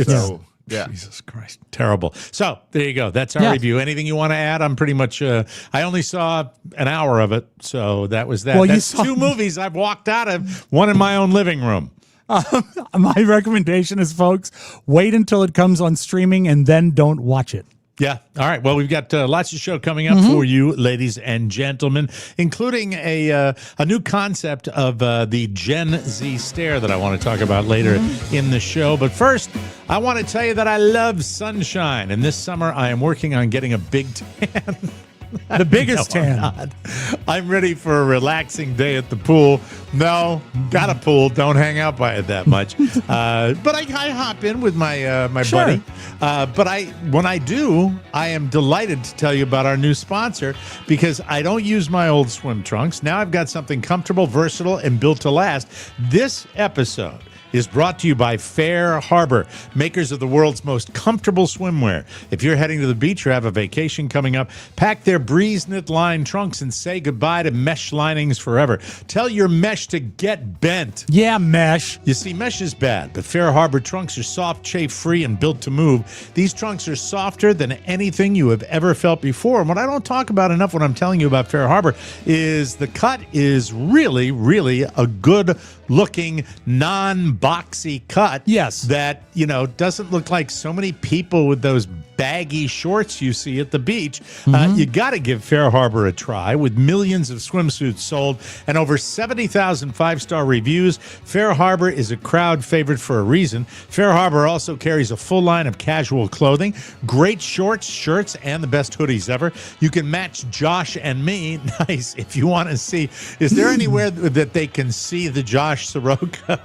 Yeah. Jesus Christ. Terrible. So there you go. That's our review. Anything you want to add? I'm pretty much, I only saw an hour of it. So that was that. Well, that's two movies I've walked out of, one in my own living room. My recommendation is, folks, wait until it comes on streaming and then don't watch it. Yeah. All right. Well, we've got lots of show coming up for you, ladies and gentlemen, including a new concept of the Gen Z stare that I want to talk about later in the show. But first, I want to tell you that I love sunshine. And this summer, I am working on getting a big tan. The biggest tan. I'm ready for a relaxing day at the pool. No, got a pool. Don't hang out by it that much. But I hop in with my buddy. But when I do, I am delighted to tell you about our new sponsor because I don't use my old swim trunks. Now I've got something comfortable, versatile, and built to last. This episode is brought to you by Fair Harbor, makers of the world's most comfortable swimwear. If you're heading to the beach or have a vacation coming up, pack their breeze knit line trunks and say goodbye to mesh linings forever. Tell your mesh to get bent. Yeah, mesh. You see, mesh is bad, but Fair Harbor trunks are soft, chafe-free, and built to move. These trunks are softer than anything you have ever felt before. And what I don't talk about enough when I'm telling you about Fair Harbor is the cut is really, really a good-looking, non-boxy cut. Yes. That, doesn't look like so many people with those baggy shorts you see at the beach. You got to give Fair Harbor a try. With millions of swimsuits sold and over 70,000 five-star reviews, Fair Harbor is a crowd favorite for a reason. Fair Harbor also carries a full line of casual clothing, great shorts, shirts, and the best hoodies ever. You can match Josh and me. Nice. If you want to see, is there anywhere that they can see the Josh Soroka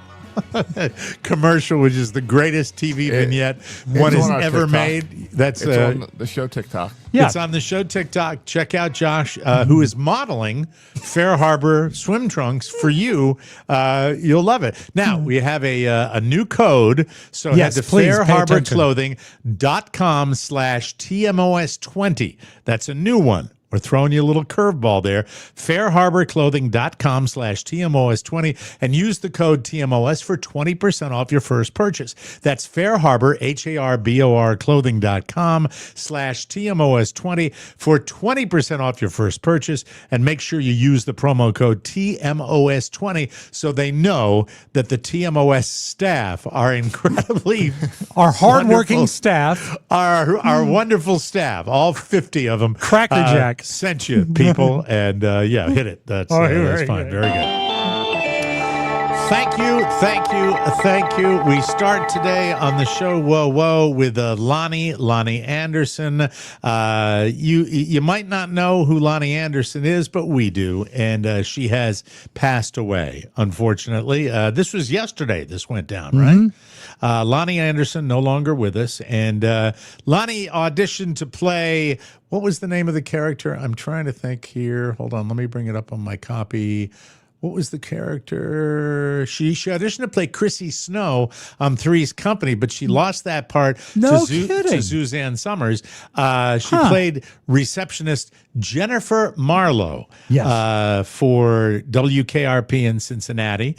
commercial, which is the greatest TV vignette one has ever made? That's on the show TikTok. Yeah. It's on the show TikTok. Check out Josh, who is modeling Fair Harbor swim trunks for you. You'll love it. Now, we have a new code. So head to fairharborclothing.com/TMOS20. That's a new one. We're throwing you a little curveball there. fairharborclothing.com/TMOS20 and use the code TMOS for 20% off your first purchase. That's Fairharbor, HARBOR clothing.com/TMOS20 for 20% off your first purchase. And make sure you use the promo code TMOS20 so they know that the TMOS staff are incredibly our hardworking staff. Our wonderful staff, all 50 of them. Crackerjack. Sent you, people, and hit it. That's fine. Very good. Thank you. We start today on the show, Whoa, with Lonnie Anderson. You might not know who Lonnie Anderson is, but we do, and she has passed away, unfortunately. This was yesterday. This went down, right? Lonnie Anderson, no longer with us, and Lonnie auditioned to play. What was the name of the character? I'm trying to think here. Hold on, let me bring it up on my copy. What was the character? She auditioned to play Chrissy Snow on Three's Company, but she lost that part to Suzanne Summers. She played receptionist Jennifer Marlowe for WKRP in Cincinnati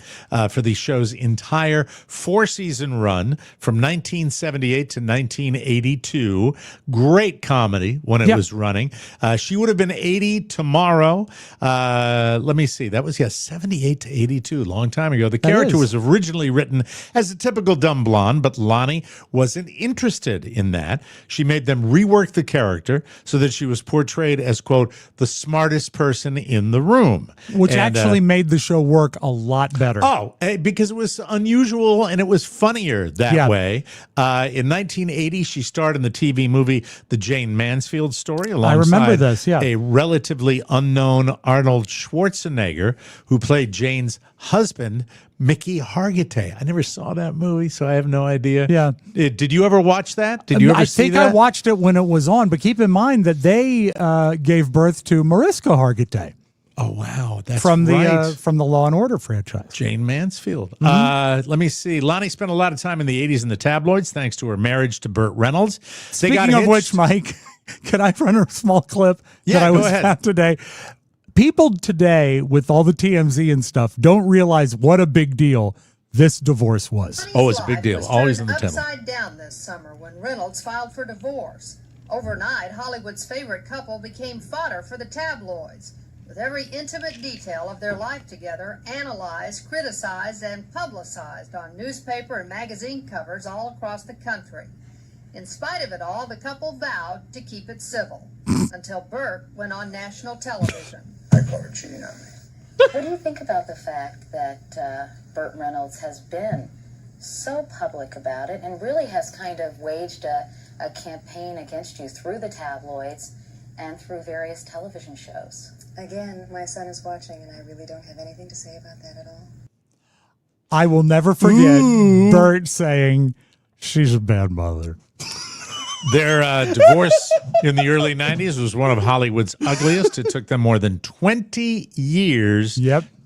for the show's entire 4-season run from 1978 to 1982. Great comedy when it was running. She would have been 80 tomorrow. Let me see. That was, 78 to 82, long time ago. The character was originally written as a typical dumb blonde, but Lonnie wasn't interested in that. She made them rework the character so that she was portrayed as, quote, the smartest person in the room. Which actually made the show work a lot better. Oh, because it was unusual and it was funnier that way. In 1980, she starred in the TV movie The Jane Mansfield Story alongside a relatively unknown Arnold Schwarzenegger, who played Jane's husband, Mickey Hargitay. I never saw that movie, so I have no idea. Yeah. Did you ever watch that? Did you ever see that? I think I watched it when it was on, but keep in mind that they gave birth to Mariska Hargitay. Oh, wow. That's from the right. From the Law and Order franchise. Jane Mansfield. Let me see. Lonnie spent a lot of time in the 80s in the tabloids thanks to her marriage to Burt Reynolds. Speaking of which, Mike, can I run a small clip that I was at today? People today, with all the TMZ and stuff, don't realize what a big deal this divorce was. Oh, it's a big deal. Always in the table. Upside down this summer when Reynolds filed for divorce. Overnight, Hollywood's favorite couple became fodder for the tabloids, with every intimate detail of their life together analyzed, criticized, and publicized on newspaper and magazine covers all across the country. In spite of it all, the couple vowed to keep it civil until Burt went on national television. I caught her cheating on me. What do you think about the fact that Burt Reynolds has been so public about it and really has kind of waged a campaign against you through the tabloids and through various television shows? Again, my son is watching and I really don't have anything to say about that at all. I will never forget Burt saying, "She's a bad mother." Their divorce in the early 90s was one of Hollywood's ugliest. It took them more than 20 years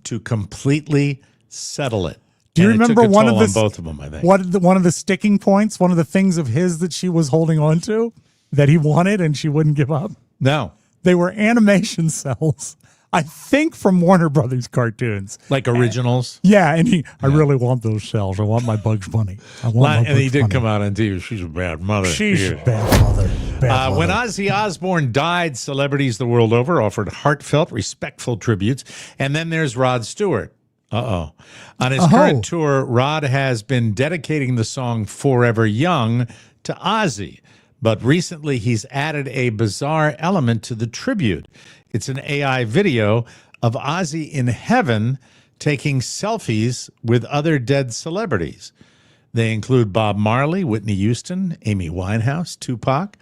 to completely settle it. Do you remember one of the both of them? I think one of the sticking points, one of the things of his that she was holding on to that he wanted and she wouldn't give up? No, they were animation cells. I think from Warner Brothers cartoons, like originals. And I really want those cells. I want my Bugs Bunny. And he did come out on TV. She's a bad mother. She's a bad mother. When Ozzy Osbourne died, celebrities the world over offered heartfelt, respectful tributes. And then there's Rod Stewart. On his current tour, Rod has been dedicating the song "Forever Young" to Ozzy. But recently, he's added a bizarre element to the tribute. It's an AI video of Ozzy in heaven taking selfies with other dead celebrities. They include Bob Marley, Whitney Houston, Amy Winehouse, Tupac,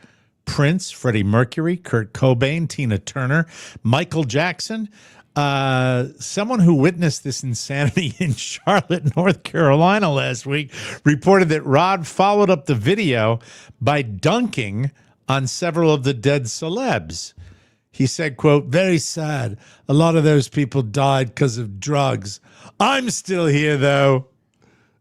Prince, Freddie Mercury, Kurt Cobain, Tina Turner, Michael Jackson. Someone who witnessed this insanity in Charlotte, North Carolina last week reported that Rod followed up the video by dunking on several of the dead celebs. He said, quote, "Very sad. A lot of those people died because of drugs. I'm still here, though."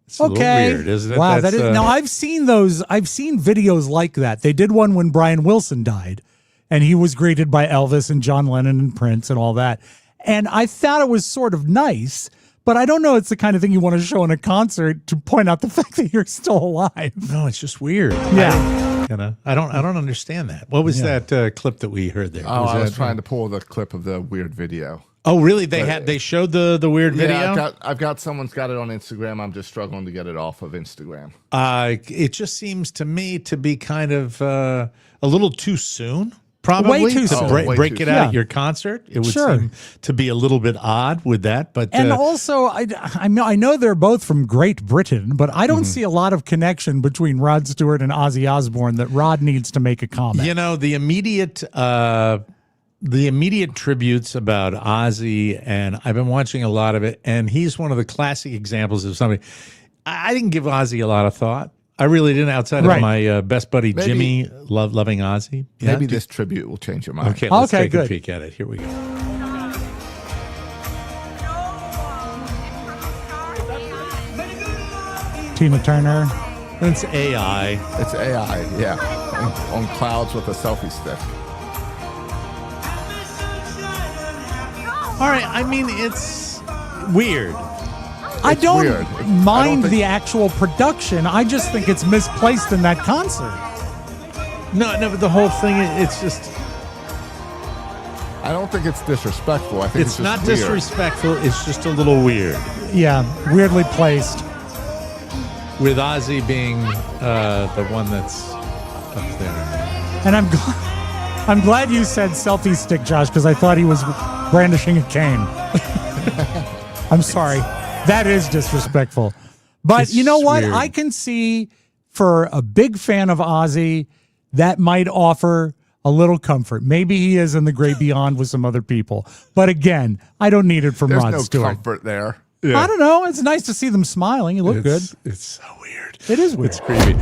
It's a little weird, isn't it? Wow, that is. Now, I've seen those. I've seen videos like that. They did one when Brian Wilson died, and he was greeted by Elvis and John Lennon and Prince and all that. And I thought it was sort of nice, but I don't know. It's the kind of thing you want to show in a concert to point out the fact that you're still alive. No, it's just weird. Yeah. I don't understand that. What was that clip that we heard there? I was trying to pull the clip of the weird video. Oh, really? They showed the weird video? Yeah, I've got someone's got it on Instagram. I'm just struggling to get it off of Instagram. It just seems to me to be kind of a little too soon. Probably Way too to soon. break it out Yeah. at your concert. It would Sure. seem to be a little bit odd with that, but And also, I know they're both from Great Britain, but I don't see a lot of connection between Rod Stewart and Ozzy Osbourne that Rod needs to make a comment. you know, the immediate tributes about Ozzy, and I've been watching a lot of it, and he's one of the classic examples of somebody. I didn't give Ozzy a lot of thought. I really didn't, outside of my best buddy Jimmy loving Ozzy. Maybe this tribute will change your mind. Okay, let's take good. a peek at it. Here we go. Tina Turner. It's AI. It's AI, yeah. On clouds with a selfie stick. All right, I mean, it's weird. I don't weird. mind the actual production. I just think it's misplaced in that concert. No, but the whole thing, it's just... I don't think it's disrespectful. I think it's just not weird. disrespectful. It's just a little weird. Yeah, weirdly placed. With Ozzy being the one that's up there. And I'm glad you said selfie stick, Josh, because I thought he was brandishing a cane. I'm sorry. That is disrespectful. But It's you know what? weird. I can see for a big fan of Ozzy, that might offer a little comfort. Maybe he is in the great beyond with some other people. But again, I don't need it from There's Rod no Stewart. comfort there. I don't know. It's nice to see them smiling. You look good. It's so weird. It is weird. It's creepy.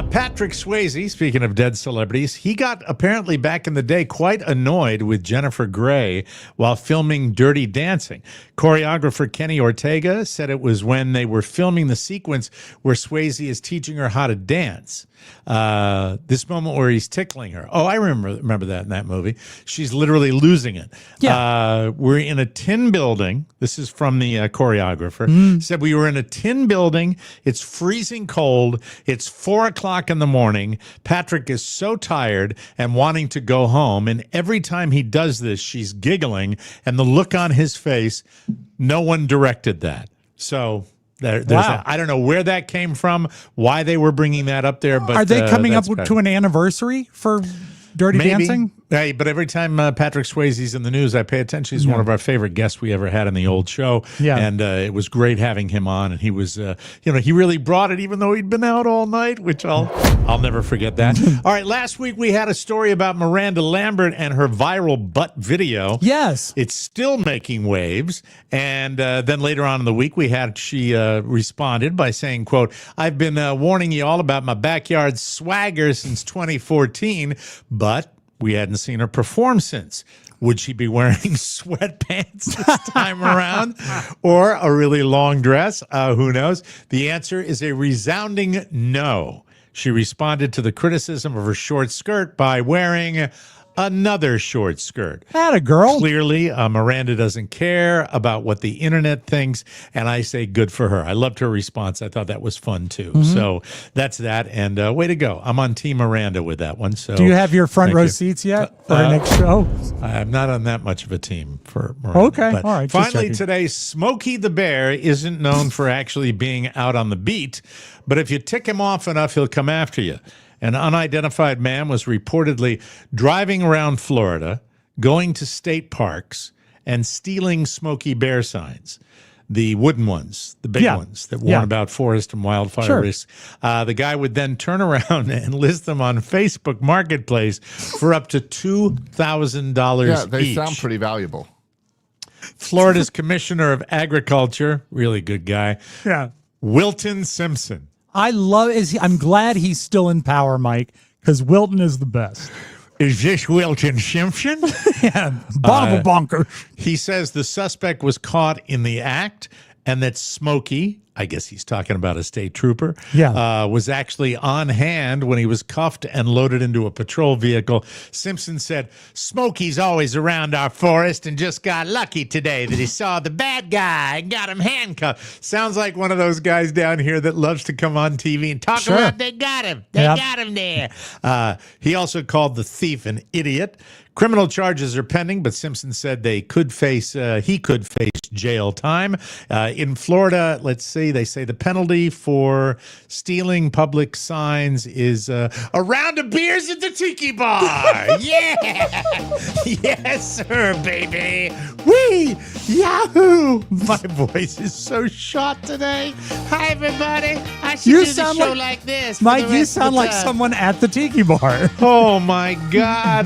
Patrick Swayze, speaking of dead celebrities, he got apparently back in the day quite annoyed with Jennifer Grey while filming Dirty Dancing. Choreographer Kenny Ortega said it was when they were filming the sequence where Swayze is teaching her how to dance. This moment where he's tickling her. Oh, I remember that in that movie. She's literally losing it. Yeah. We're in a tin building. This is from the choreographer. Said we were in a tin building. It's freezing cold. It's 4:00 in the morning. Patrick is so tired and wanting to go home. And every time he does this, she's giggling. And the look on his face, no one directed that. So there's Wow. I don't know where that came from, why they were bringing that up there. But Are they coming up that's bad. to an anniversary for Dirty Maybe. Dancing? Hey, but every time Patrick Swayze's in the news, I pay attention. He's one of our favorite guests we ever had in the old show. Yeah. And it was great having him on. And he was, he really brought it, even though he'd been out all night, which I'll never forget that. All right, last week we had a story about Miranda Lambert and her viral butt video. Yes. It's still making waves. And then later on in the week, she responded by saying, quote, "I've been warning you all about my backyard swagger since 2014, but we hadn't seen her perform since. Would she be wearing sweatpants this time around or a really long dress? Who knows? The answer is a resounding no." She responded to the criticism of her short skirt by wearing another short skirt. Atta girl. Clearly, Miranda doesn't care about what the internet thinks, and I say good for her. I loved her response. I thought that was fun, too. So that's that, and way to go. I'm on Team Miranda with that one. So Do you have your front thank row you. seats yet for our next show? I'm not on that much of a team for Miranda. Okay, But all right, just finally checking. today, Smokey the Bear isn't known for actually being out on the beat, but if you tick him off enough, he'll come after you. An unidentified man was reportedly driving around Florida, going to state parks, and stealing Smokey Bear signs. The wooden ones, the big ones that warn about forest and wildfire risks. The guy would then turn around and list them on Facebook Marketplace for up to $2,000 Yeah, they each. sound pretty valuable. Florida's Commissioner of Agriculture, really good guy, Wilton Simpson. I'm glad he's still in power, Mike, because Wilton is the best. Is this Wilton Simpson? Yeah, bottle bonker. He says the suspect was caught in the act and that Smokey, I guess he's talking about a state trooper, was actually on hand when he was cuffed and loaded into a patrol vehicle. Simpson said, "Smokey's always around our forest and just got lucky today that he saw the bad guy and got him handcuffed." Sounds like one of those guys down here that loves to come on TV and talk about they got him. They got him there. He also called the thief an idiot. Criminal charges are pending, but Simpson said he could face jail time. In Florida, let's see, they say the penalty for stealing public signs is a round of beers at the Tiki Bar. Yeah! Yes, sir, baby. Whee! Yahoo! My voice is so shot today. Hi, everybody. I should do the show like this. Mike, you sound like someone at the Tiki Bar. Oh, my God.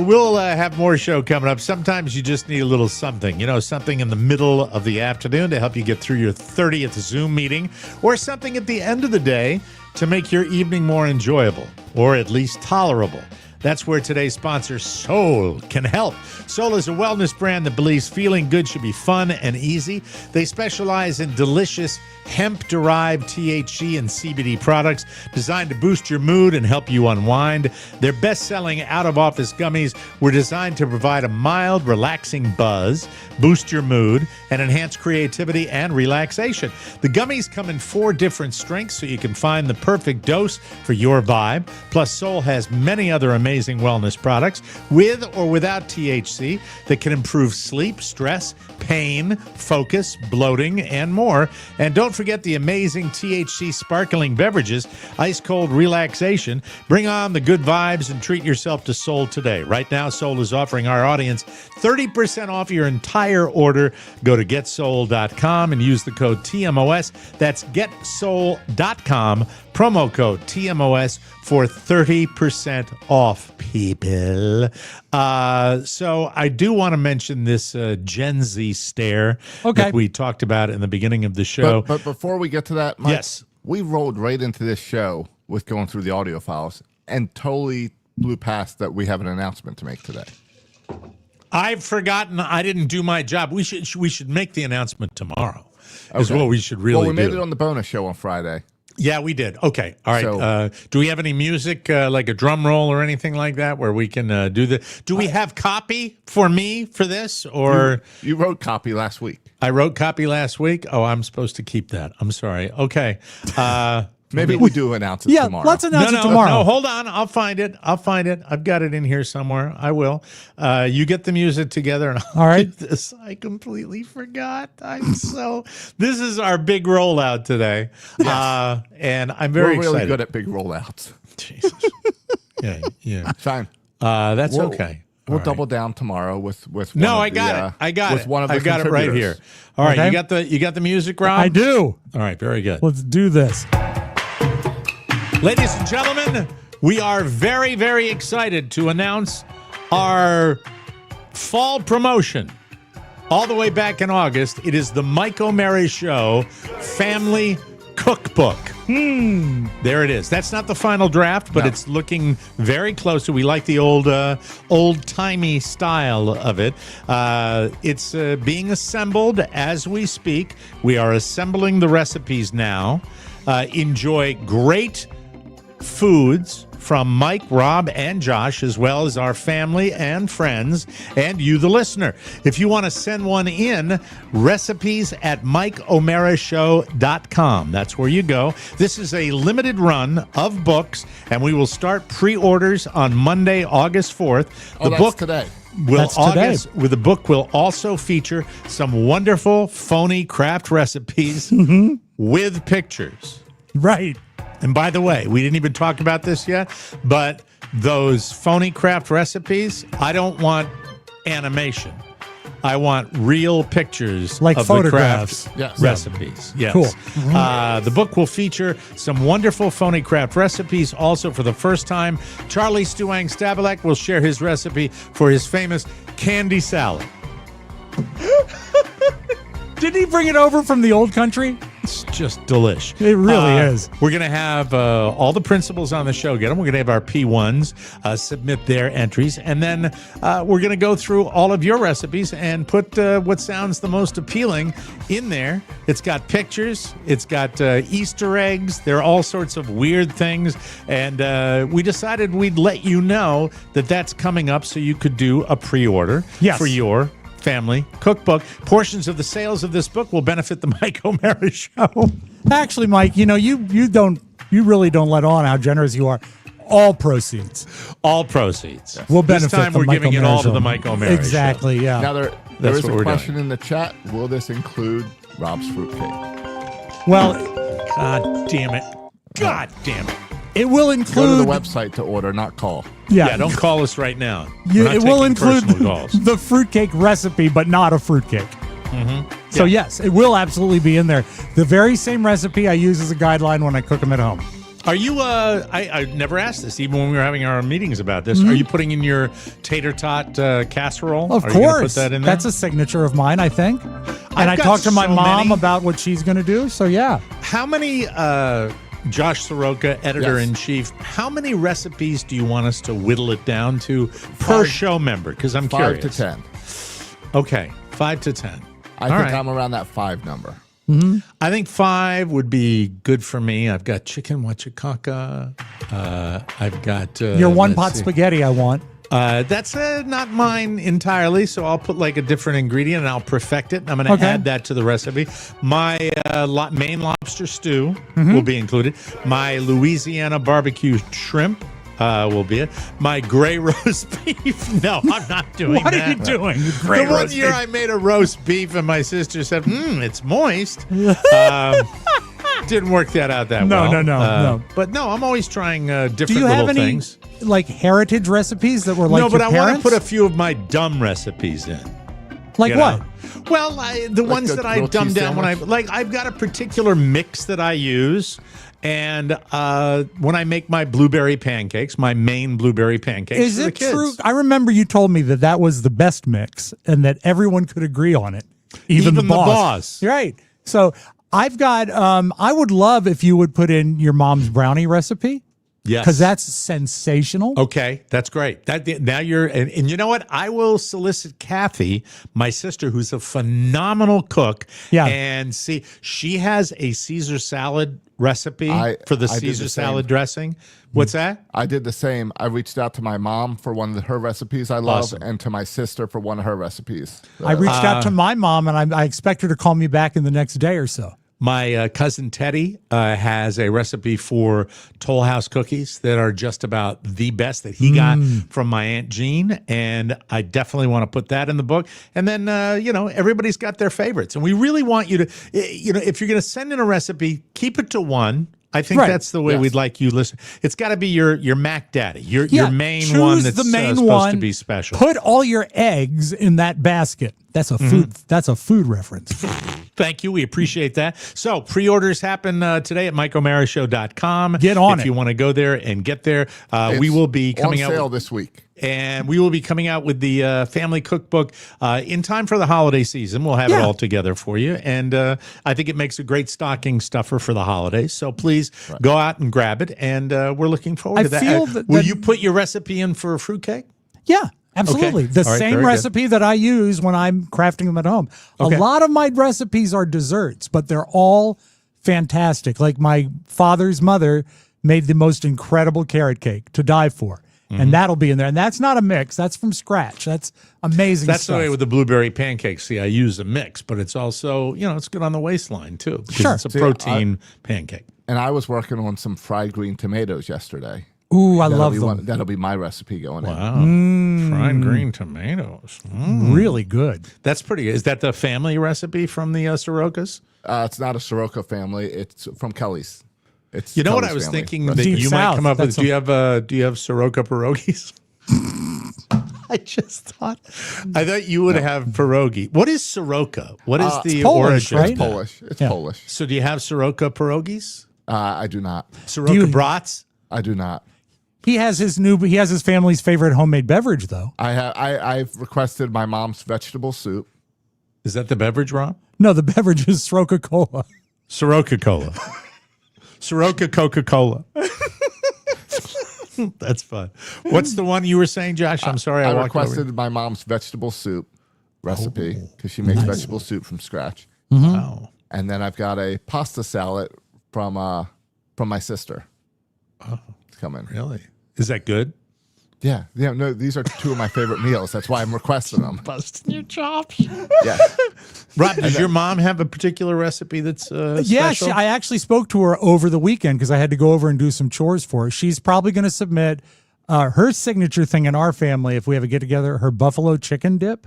We'll have more show coming up. Sometimes you just need a little something, something in the middle of the afternoon to help you get through your 30th Zoom meeting, or something at the end of the day to make your evening more enjoyable, or at least tolerable. That's where today's sponsor, Soul, can help. Soul is a wellness brand that believes feeling good should be fun and easy. They specialize in delicious hemp-derived THC and CBD products designed to boost your mood and help you unwind. Their best-selling out-of-office gummies were designed to provide a mild, relaxing buzz, boost your mood, and enhance creativity and relaxation. The gummies come in 4 different strengths, so you can find the perfect dose for your vibe. Plus, Soul has many other amazing wellness products with or without THC that can improve sleep, stress, pain, focus, bloating, and more. And don't forget the amazing THC sparkling beverages, ice cold relaxation. Bring on the good vibes and treat yourself to Soul today. Right now, Soul is offering our audience 30% off your entire order. Go to getsoul.com and use the code TMOS. That's getsoul.com, promo code TMOS for 30% off, people. So I do want to mention this Gen Z stare that we talked about in the beginning of the show. But before we get to that, Mike, yes, we rolled right into this show with going through the audio files and totally blew past that we have an announcement to make today. I've forgotten. I didn't do my job. We should make the announcement tomorrow. Is what we should really do. Well, we made it on the bonus show on Friday. Yeah, we did. Okay. All right. So, do we have any music, like a drum roll or anything like that, where we can do the? Do we have copy for me for this, or you wrote copy last week? I wrote copy last week. Oh, I'm supposed to keep that. I'm sorry. Okay. Maybe we do announce it tomorrow. Let's announce it tomorrow. No, hold on. I'll find it. I've got it in here somewhere. I will. You get the music together, and I'll get this. I completely forgot. This is our big rollout today. Yes. And I'm very excited. We're really excited. good at big rollouts. Jesus. Yeah. Fine. That's okay. We'll double down tomorrow with one No, of I got the, it. I got with it. one of the I got it right here. All right, Okay. you got the music, Rob? I do. All right, very good. Let's do this. Ladies and gentlemen, we are very, very excited to announce our fall promotion. All the way back in August, it is the Mike O'Mara Show Family Cookbook. There it is. That's not the final draft, but it's looking very close. We like the old-timey style of it. It's being assembled as we speak. We are assembling the recipes now. Enjoy great foods from Mike, Rob, and Josh, as well as our family and friends, and you, the listener. If you want to send one in, recipes at MikeO'MaraShow.com. That's where you go. This is a limited run of books, and we will start pre-orders on Monday, August 4th. The book today. The book will also feature some wonderful phony craft recipes with pictures. Right. And by the way, we didn't even talk about this yet, but those phony craft recipes, I don't want animation. I want real pictures like of photographs. The craft recipes. Yes. Cool. The book will feature some wonderful phony craft recipes. Also, for the first time, Charlie Stuang Stabalek will share his recipe for his famous candy salad. Didn't he bring it over from the old country? It's just delish. It really is. We're going to have all the principals on the show get them. We're going to have our P1s submit their entries. And then we're going to go through all of your recipes and put what sounds the most appealing in there. It's got pictures. It's got Easter eggs. There are all sorts of weird things. And we decided we'd let you know that that's coming up so you could do a pre-order for your family cookbook. Portions of the sales of this book will benefit the Mike O'Mara Show. Actually, Mike, you really don't let on how generous you are. All proceeds. All proceeds. Will benefit This time the we're Mike giving it O'Mara all to show. the Mike O'Mara Exactly, show. yeah. Now there That's is what a we're question doing. in the chat. Will this include Rob's fruitcake? Well, God damn it. God damn it. it will Go include to the website to order, not call. Yeah, don't call us right now. You, We're not it will taking include personal calls. the fruitcake recipe, but not a fruitcake. So yes, it will absolutely be in there. The very same recipe I use as a guideline when I cook them at home. Are you, I never asked this, even when we were having our meetings about this. Are you putting in your tater tot casserole? Of Are you gonna course. put that in there? That's a signature of mine, I think. And I got talked to my so mom many. about what she's going to do. So yeah. How many, Josh Soroka, editor-in-chief, how many recipes do you want us to whittle it down to per show member? Because I'm 5 curious. to 10. Okay, 5 to 10. I think I'm around that 5 number. I think 5 would be good for me. I've got chicken huachacaka. I've got Your one let's pot see. spaghetti I want. That's not mine entirely, so I'll put like a different ingredient and I'll perfect it. I'm going to add that to the recipe. My main lobster stew will be included. My Louisiana barbecue shrimp will be it. My gray roast beef. No, I'm not doing What that. are you doing? Gray The one roast year beef? I made a roast beef and my sister said, it's moist. Didn't work that out that well. No. But no, I'm always trying different Do you have little any things. like heritage recipes that were like No, but your I want to parents? put a few of my dumb recipes in. Like you what? know? Well, the ones a that I grilled dumb cheese down when sandwich? I've got a particular mix that I use. And when I make my blueberry pancakes, my main blueberry pancakes Is for the it kids. true? I remember you told me that was the best mix and that everyone could agree on it. Even the boss. Right. So I've got, I would love if you would put in your mom's brownie recipe. Yes. Because that's sensational. Okay, that's great. Now you're, and you know what? I will solicit Kathy, my sister, who's a phenomenal cook. Yeah. And see, she has a Caesar salad recipe for the I did Caesar the same. salad dressing. What's that? I did the same. I reached out to my mom for one of her recipes I love, Awesome. and to my sister for one of her recipes. I reached out to my mom and I expect her to call me back in the next day or so. My cousin Teddy has a recipe for Toll House cookies that are just about the best that he got from my Aunt Jean, and I definitely want to put that in the book. And then, everybody's got their favorites, and we really want you to, if you're going to send in a recipe, keep it to one. I think Right. that's the way we'd like you listen. It's got to be your Mac Daddy, your main choose one that's the main supposed one, to be special. Put all your eggs in that basket. That's a food. That's a food reference. Thank you. We appreciate that. So pre-orders happen today at MikeO'MaraShow.com. Get on if it. you want to go there and get there. We will be coming on out sale this week. and we will be coming out with the family cookbook in time for the holiday season. We'll have it all together for you. And I think it makes a great stocking stuffer for the holidays. So please go out and grab it. And we're looking forward to that. feel that- Will that- you put your recipe in for a fruitcake? Yeah, absolutely. Okay. The All right, same very good. recipe that I use when I'm crafting them at home. Okay. A lot of my recipes are desserts, but they're all fantastic. Like my father's mother made the most incredible carrot cake to die for. And that'll be in there. And that's not a mix. That's from scratch. That's amazing That's stuff. the way with the blueberry pancakes. See, I use a mix, but it's also, it's good on the waistline too. Because Sure. it's a See, protein pancake. And I was working on some fried green tomatoes yesterday. Ooh, I That'll love be them. that'll be my recipe going in. Wow. Fried green tomatoes. Really good. That's pretty good. Is that the family recipe from the Sorokas? It's not a Soroka family. It's from Kelly's. It's You know what Kelly's I was family thinking recipe. that Deep you South, might come up with? that's Do you have Soroka pierogies? I just thought. I thought you would have pierogi. What is Soroka? What is the Polish, origin? right? It's Polish. It's Polish. So do you have Soroka pierogies? I do not. Soroka brats? I do not. He has his family's favorite homemade beverage, though. I've requested my mom's vegetable soup. Is that the beverage, Rob? No, the beverage is Soroka Cola. Soroka Cola. Soroka Coca-Cola. That's fun. What's the one you were saying, Josh? I'm sorry. I walked requested over. my mom's vegetable soup recipe because she makes vegetable soup from scratch. Wow. And then I've got a pasta salad from my sister. Oh, it's coming. really? Is that good? Yeah, no, these are two of my favorite meals. That's why I'm requesting them. Busting your chops. Yeah. Rob, does your mom have a particular recipe that's Yeah, special? I actually spoke to her over the weekend because I had to go over and do some chores for her. She's probably going to submit her signature thing in our family, if we have a get together, her buffalo chicken dip,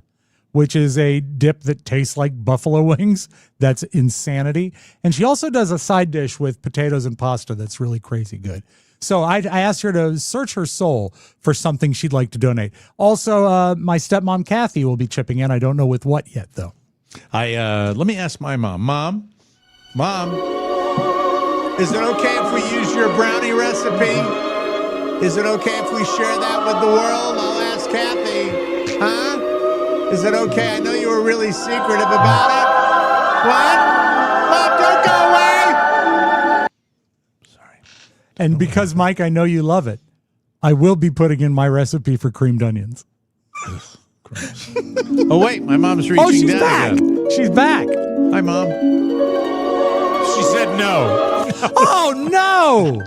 which is a dip that tastes like buffalo wings. That's insanity. And she also does a side dish with potatoes and pasta that's really crazy good. So I asked her to search her soul for something she'd like to donate. Also, my stepmom, Kathy, will be chipping in. I don't know with what yet, though. Let me ask my mom. Mom, is it okay if we use your brownie recipe? Is it okay if we share that with the world? I'll ask Kathy. Huh? Is it okay? I know you were really secretive about it. What? Mom, don't go away! And because, Mike, I know you love it, I will be putting in my recipe for creamed onions. Oh, wait, my mom's reaching she's down back. again. She's back. Hi, Mom. She said no. Oh, no.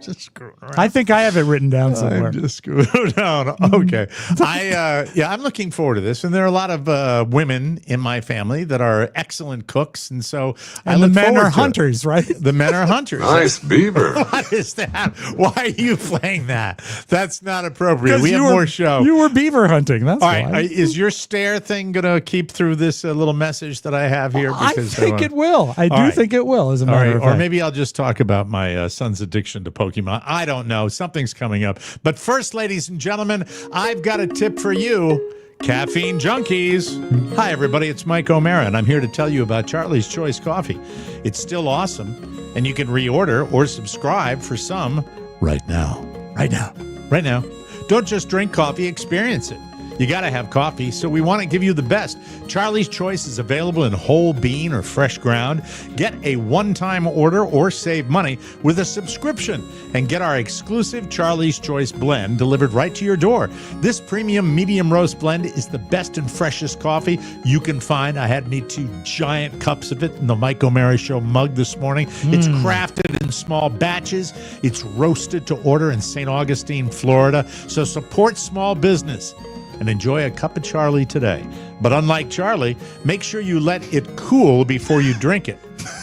Just screwing around. I think I have it written down somewhere. I'm just screwing around. Okay. I'm looking forward to this. And there are a lot of women in my family that are excellent cooks. And so I And look the men forward are to it. hunters, right? The men are hunters. Nice beaver. What is that? Why are you playing that? That's not appropriate. Because We have more show. You were beaver hunting. That's All why. right. Is your stare thing going to keep through this little message that I have here? I think it will. I do right. think it will, as a All matter right. of Or fact. maybe I'll just talk about my son's addiction to Pokemon. I don't know. Something's coming up. But first, ladies and gentlemen, I've got a tip for you. Caffeine junkies. Hi, everybody. It's Mike O'Mara, and I'm here to tell you about Charlie's Choice Coffee. It's still awesome, and you can reorder or subscribe for some right now. Right now. Right now. Don't just drink coffee, experience it. You got to have coffee, so we want to give you the best. Charlie's Choice is available in whole bean or fresh ground. Get a one-time order or save money with a subscription and get our exclusive Charlie's Choice blend delivered right to your door. This premium medium roast blend is the best and freshest coffee you can find. I had me 2 giant cups of it in the Mike O'Mara Show mug this morning. It's crafted in small batches. It's roasted to order in St. Augustine, Florida. So support small business and enjoy a cup of Charlie today. But unlike Charlie, make sure you let it cool before you drink it.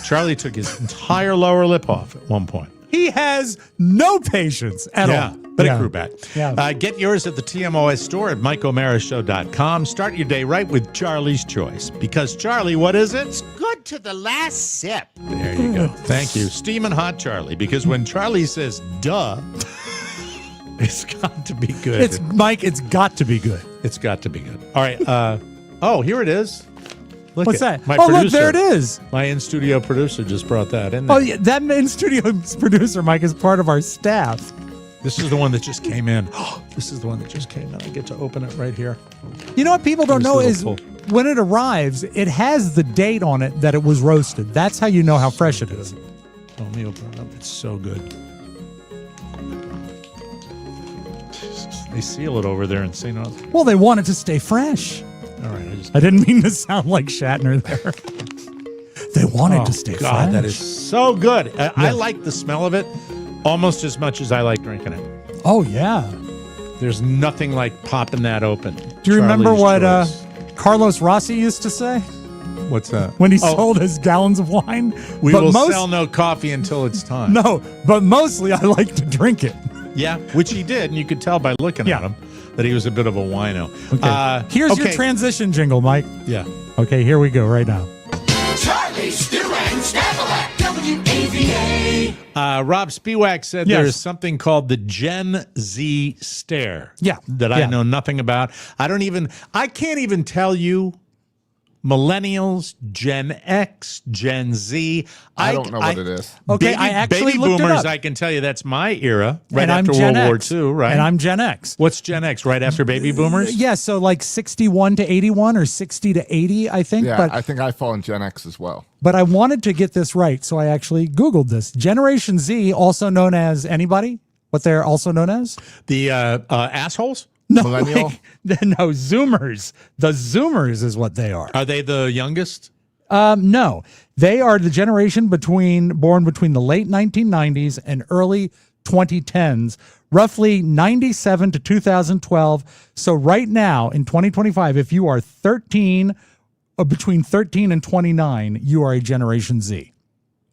Charlie took his entire lower lip off at one point. He has no patience at all. But it grew back. Yeah. Get yours at the TMOS store at MikeO'MaraShow.com. Start your day right with Charlie's Choice. Because Charlie, what is it? It's good to the last sip. There you go. Thank you. Steaming hot Charlie. Because when Charlie says duh, it's got to be good. It's Mike, it's got to be good. It's got to be good. All right. Here it is. Look What's at that? My Oh, producer, look, there it is. My in-studio producer just brought that in there. Oh, yeah, that in-studio producer, Mike, is part of our staff. This is the one that just came in. This is the one that just came in. I get to open it right here. You know what people don't know is pull. when it arrives, it has the date on it that it was roasted. That's how you know how fresh it is. Oh, let me open it up. It's so good. They seal it over there in St. Augustine. Well, they want it to stay fresh. All right. I didn't mean to sound like Shatner there. They want it to stay God, fresh. that is so good. I like the smell of it almost as much as I like drinking it. Oh, yeah. There's nothing like popping that open. Do you remember Charlie's what Choice. Carlos Rossi used to say What's that? when he sold his gallons of wine? We But will most- sell no coffee until it's time. No, but mostly I like to drink it. Yeah, which he did, and you could tell by looking at him that he was a bit of a wino. Okay. Here's your transition jingle, Mike. Yeah. Okay, here we go right now. Charlie, Stu, and Snapple at WAVA. Rob Spiewak said Yes. there's something called the Gen Z stare. Yeah. That I know nothing about. I can't even tell you millennials, Gen X, Gen Z. I don't know what it is. Okay, I actually baby looked it boomers, up. I can tell you that's my era, right And I'm after Gen World War X. II, right? And I'm Gen X. What's Gen X, right after baby boomers? Yeah, so like 61 to 81 or 60 to 80, I think. Yeah, but I think I fall in Gen X as well. But I wanted to get this right, so I actually Googled this. Generation Z, also known as anybody? What they're also known as? The assholes? No, Millennial? no, Zoomers. The Zoomers is what they are. Are they the youngest? No, they are the generation born between the late 1990s and early 2010s, roughly 97 to 2012. So right now in 2025, if you are 13 or between 13 and 29, you are a Generation Z.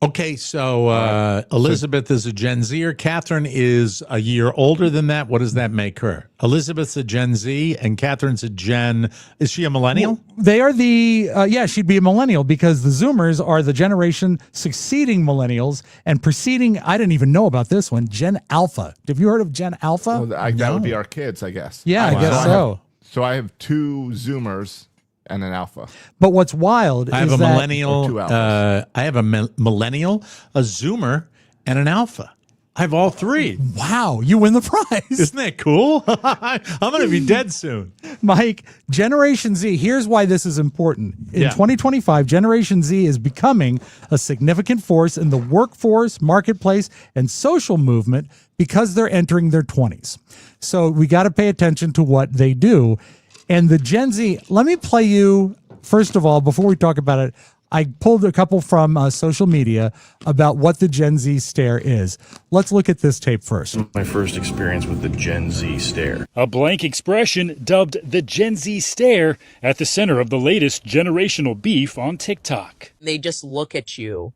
Okay, so Elizabeth is a Gen Zer. Catherine is a year older than that. What does that make her? Elizabeth's a Gen Z, and Catherine's a Gen... Is she a millennial? Well, they are she'd be a millennial because the Zoomers are the generation succeeding millennials and preceding, I didn't even know about this one, Gen Alpha. Have you heard of Gen Alpha? Well, that would be our kids, I guess. Yeah, I guess so. So I have 2 Zoomers and an Alpha. But what's wild I have is a that millennial. I have a millennial, a Zoomer, and an Alpha. I have all 3. Wow, you win the prize. Isn't that cool? I'm going to be dead soon. Mike, Generation Z, here's why this is important. In 2025, Generation Z is becoming a significant force in the workforce, marketplace, and social movement because they're entering their 20s. So we got to pay attention to what they do. And the Gen Z, let me play you, first of all, before we talk about it, I pulled a couple from social media about what the Gen Z stare is. Let's look at this tape first. My first experience with the Gen Z stare. A blank expression dubbed the Gen Z stare at the center of the latest generational beef on TikTok. They just look at you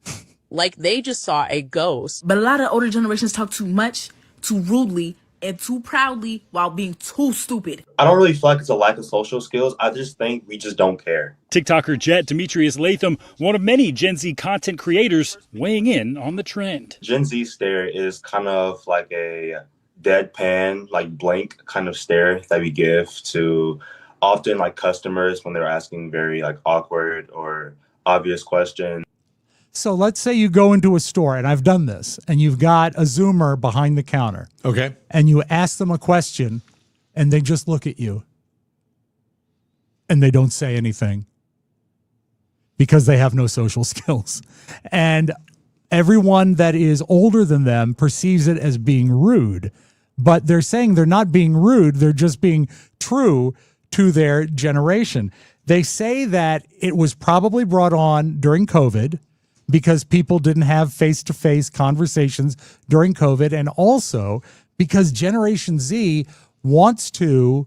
like they just saw a ghost. But a lot of older generations talk too much, too rudely, and too proudly while being too stupid. I don't really feel like it's a lack of social skills. I just think we just don't care. TikToker Jet Demetrius Latham, one of many Gen Z content creators, weighing in on the trend. Gen Z stare is kind of like a deadpan, like blank kind of stare that we give to often like customers when they're asking very like awkward or obvious questions. So let's say you go into a store, and I've done this, and you've got a Zoomer behind the counter. Okay. And you ask them a question, and they just look at you. And they don't say anything because they have no social skills. And everyone that is older than them perceives it as being rude. But they're saying they're not being rude. They're just being true to their generation. They say that it was probably brought on during COVID because people didn't have face-to-face conversations during COVID, and also because Generation Z wants to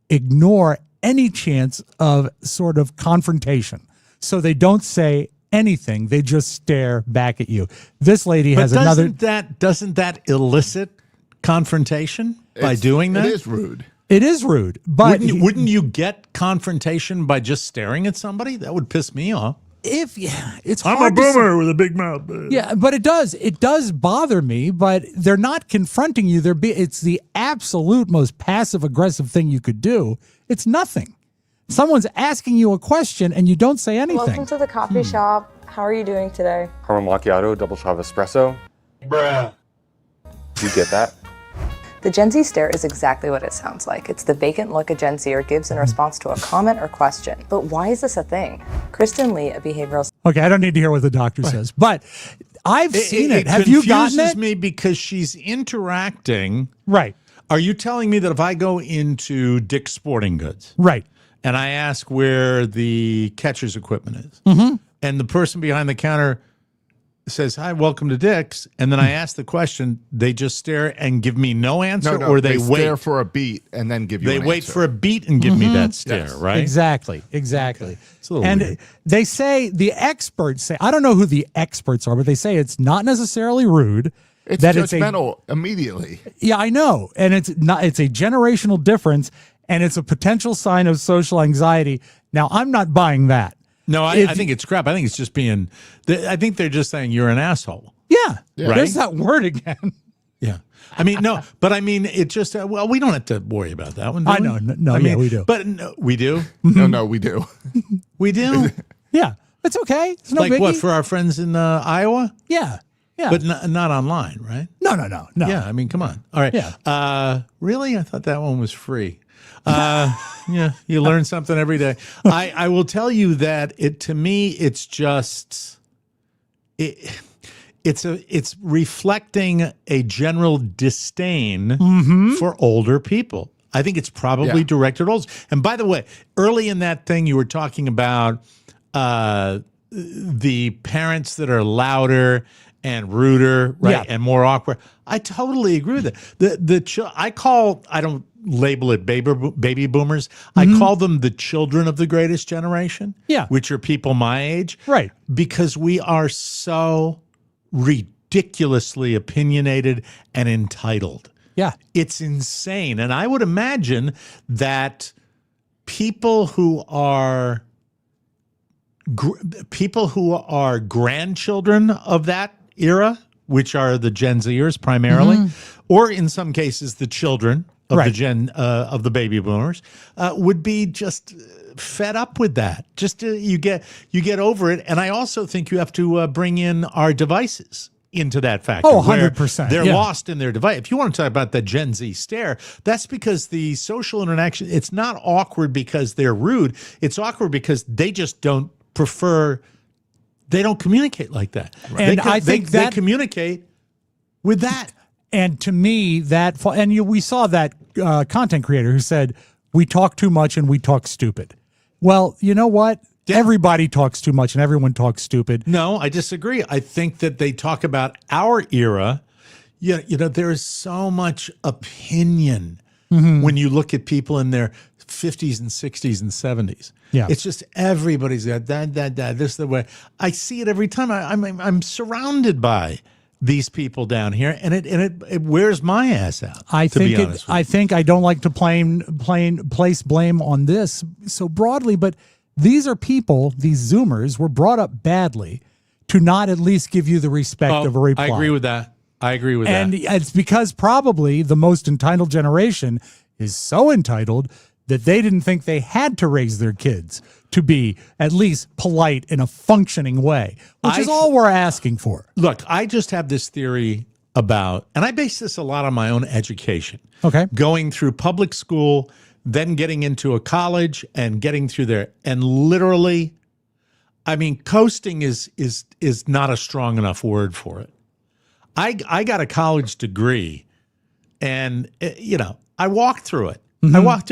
ignore any chance of sort of confrontation. So they don't say anything. They just stare back at you. This lady has another... Doesn't that elicit confrontation by doing that? It is rude. It is rude, but... Wouldn't you get confrontation by just staring at somebody? That would piss me off. It's I'm hard a to say. boomer with a big mouth. Yeah, but it does bother me, but they're not confronting you. It's the absolute most passive aggressive thing you could do. It's nothing. Someone's asking you a question and you don't say anything. Welcome to the coffee shop. How are you doing today? Caramel macchiato, double shot of espresso. Bruh. You get that? The Gen Z stare is exactly what it sounds like. It's the vacant look a Gen Zer gives in response to a comment or question. But why is this a thing? Kristen Lee, a behavioral... Okay, I don't need to hear what the doctor says, but I've seen it. Have you gotten it? It confuses me because she's interacting. Right. Are you telling me that if I go into Dick's Sporting Goods, right, and I ask where the catcher's equipment is, mm-hmm. and the person behind the counter says, "Hi, welcome to Dick's," and then I ask the question, they just stare and give me no answer, No, or they wait stare for a beat and then give you They an wait answer. for a beat and give me that stare, Yes. right? Exactly. Okay. It's a little And weird. they say, the experts say, I don't know who the experts are, but they say it's not necessarily rude. It's judgmental immediately. Yeah, I know. And it's a generational difference, and it's a potential sign of social anxiety. Now, I'm not buying that. No, I think it's crap. I think it's just being, I think they're just saying you're an asshole. Yeah. Right? There's that word again. Yeah. I mean, no, but I mean, it just, well, we don't have to worry about that one. Do I we? know. No, I yeah, mean, we do. But no, we do? No, we do. We do? Yeah. It's okay. It's no like biggie. what, for our friends in Iowa? Yeah. Yeah. But not online, right? No. Yeah, I mean, come on. All right. Yeah. Really? I thought that one was free. Yeah, you learn something every day. I will tell you that to me, it's just, it's reflecting a general disdain for older people. I think it's probably directed at olds. And by the way, early in that thing, you were talking about the parents that are louder and ruder, right, Yeah. and more awkward. I totally agree with that. I don't label it baby boomers. I call them the children of the greatest generation. Yeah. Which are people my age. Right. Because we are so ridiculously opinionated and entitled. Yeah. It's insane. And I would imagine that people who are grandchildren of that era, which are the Gen Zers primarily, or in some cases the children of the baby boomers, would be just fed up with that. Just you get over it. And I also think you have to bring in our devices into that factor. Oh, 100%. They're Yeah. lost in their device. If you want to talk about the Gen Z stare, that's because the social interaction, it's not awkward because they're rude. It's awkward because they just don't they don't communicate like that. And I think they communicate with that. And to me, we saw that content creator who said, we talk too much and we talk stupid. Well, you know what? Everybody talks too much and everyone talks stupid. No, I disagree. I think that they talk about our era. You know, there is so much opinion when you look at people in their 50s and 60s and 70s. Yeah. It's just everybody's got that, this is the way. I see it every time. I'm surrounded by these people down here, and it wears my ass out. I think I don't like to place blame on this so broadly, but these are people, these Zoomers, were brought up badly to not at least give you the respect of a reply. I agree with that. And it's because probably the most entitled generation is so entitled that they didn't think they had to raise their kids to be at least polite in a functioning way, which is all we're asking for. Look, I just have this theory about, and I base this a lot on my own education. Okay. Going through public school, then getting into a college and getting through there. And literally, I mean, coasting is not a strong enough word for it. I got a college degree, and I walked through it. I walked.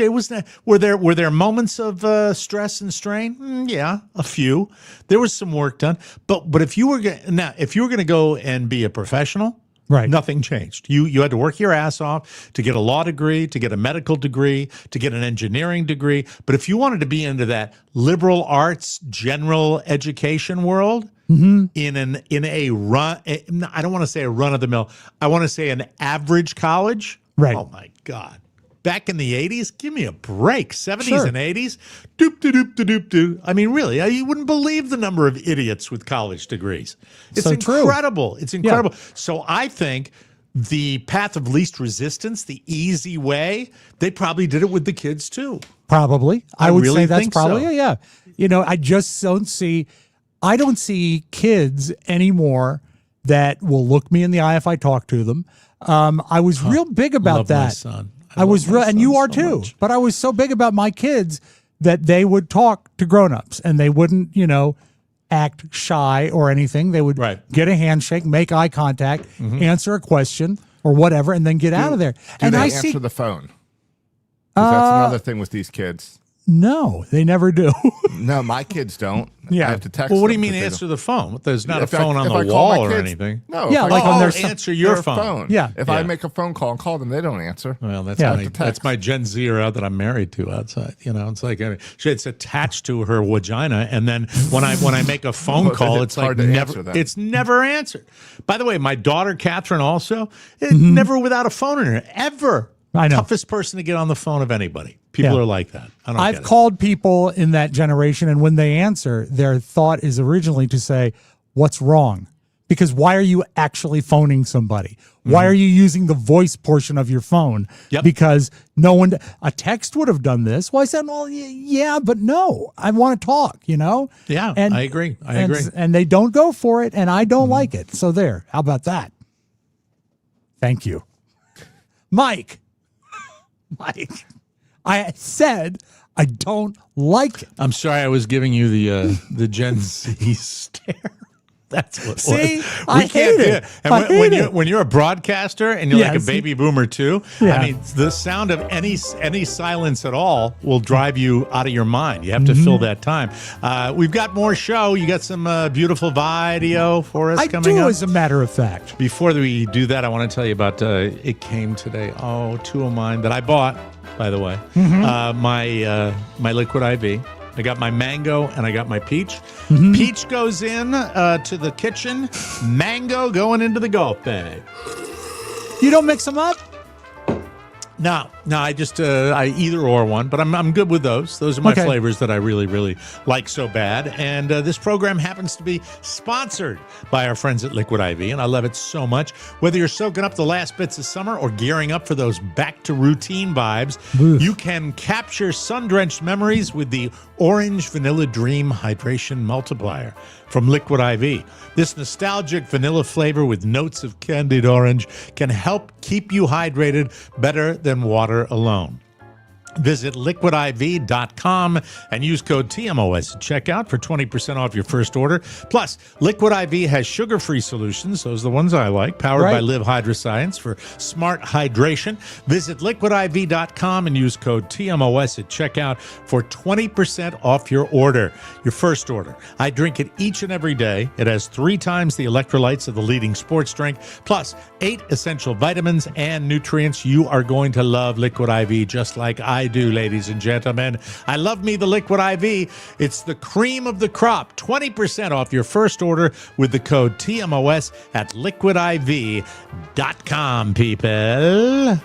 Were there moments of stress and strain? Yeah, a few. There was some work done. But if you were going to go and be a professional, right, nothing changed. You had to work your ass off to get a law degree, to get a medical degree, to get an engineering degree. But if you wanted to be into that liberal arts, general education world, in a run, I don't want to say a run of the mill. I want to say an average college. Right. Oh my God. Back in the 80s, give me a break. 70s and 80s, doop. I mean, really, you wouldn't believe the number of idiots with college degrees. It's so incredible. True. It's incredible. Yeah. So I think the path of least resistance, the easy way, they probably did it with the kids too. Probably. I would really say that's think probably, so. Yeah. I just don't see kids anymore that will look me in the eye if I talk to them. I was real big about that. My son. I was real, and you are too. Much. But I was so big about my kids that they would talk to grown-ups and they wouldn't, act shy or anything. They would get a handshake, make eye contact, answer a question or whatever, and then get out of there. Do they answer the phone? 'Cause that's another thing with these kids. No, they never do. No, my kids don't. Yeah. I have to text. Well, what do you them mean 'cause they answer the phone? There's not If a phone I on the call my wall or kids- anything. No. Yeah, if like I on call their answer your their phone. Yeah. If I make a phone call and call them, they don't answer. Well, that's Yeah. that's my Gen Zera that I'm married to outside. It's like it's attached to her vagina, and then when I make a phone Well, call, it's it's like hard to never. answer that. It's never answered. By the way, my daughter Catherine also never without a phone in her ever. I know. Toughest person to get on the phone of anybody. People are like that. I've called people in that generation, and when they answer, their thought is originally to say, "What's wrong?" Because why are you actually phoning somebody? Why are you using the voice portion of your phone? Yep. Because a text would have done this. Well, I said, well, yeah, but no, I want to talk, Yeah, And, I agree. I agree. And they don't go for it, and I don't like it. So there. How about that? Thank you. Mike, I said I don't like it. I'm sorry, I was giving you the Gen Z stare. That's what. See, I hate it. And when you're a broadcaster and you're like a Yes. baby boomer too, Yeah. I mean, the sound of any silence at all will drive you out of your mind. You have to fill that time. We've got more show. You got some beautiful video for us I coming do, up. as a matter of fact. Before we do that, I want to tell you about it came today. Oh, two of mine that I bought, by the way. My liquid IV. I got my mango and I got my peach. Peach goes in to the kitchen. Mango going into the golf bag. You don't mix them up? No, I just I either or one, but I'm good with those. Those are my Okay. flavors that I really, really like so bad. And this program happens to be sponsored by our friends at Liquid IV, and I love it so much. Whether you're soaking up the last bits of summer or gearing up for those back to routine vibes, you can capture sun-drenched memories with the Orange Vanilla Dream Hydration Multiplier from Liquid IV. This nostalgic vanilla flavor with notes of candied orange can help keep you hydrated better than water alone. Visit liquidiv.com and use code TMOS at checkout for 20% off your first order. Plus, Liquid IV has sugar-free solutions, those are the ones I like, powered by Live Hydroscience for smart hydration. Visit liquidiv.com and use code TMOS at checkout for 20% off your order, your first order. I drink it each and every day. It has 3 times the electrolytes of the leading sports drink, plus 8 essential vitamins and nutrients. You are going to love Liquid IV just like I do, ladies and gentlemen. I love me the Liquid IV. It's the cream of the crop. 20% off your first order with the code TMOS at liquidiv.com, people.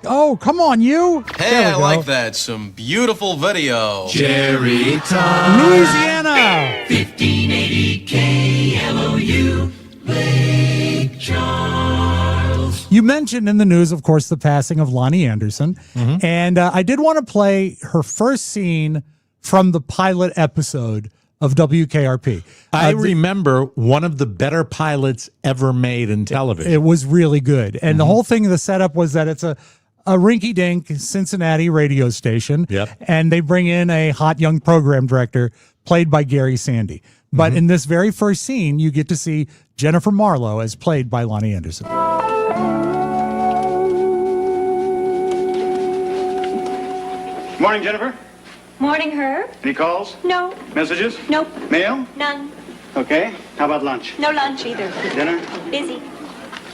Oh, come on, you. Hey, There we I go. like that. Some beautiful video. Jerry Tom. Louisiana. 1580 KLOU, Lake Charles. You mentioned in the news, of course, the passing of Lonnie Anderson. And I did want to play her first scene from the pilot episode of WKRP. I remember one of the better pilots ever made in television. It was really good. And the whole thing, the setup was that it's a rinky-dink Cincinnati radio station. Yep. And they bring in a hot young program director played by Gary Sandy. But in this very first scene, you get to see Jennifer Marlowe as played by Lonnie Anderson. Morning, Jennifer. Morning, Herb. Any calls? No. Messages? Nope. Mail? None. Okay. How about lunch? No lunch either. Dinner? Busy.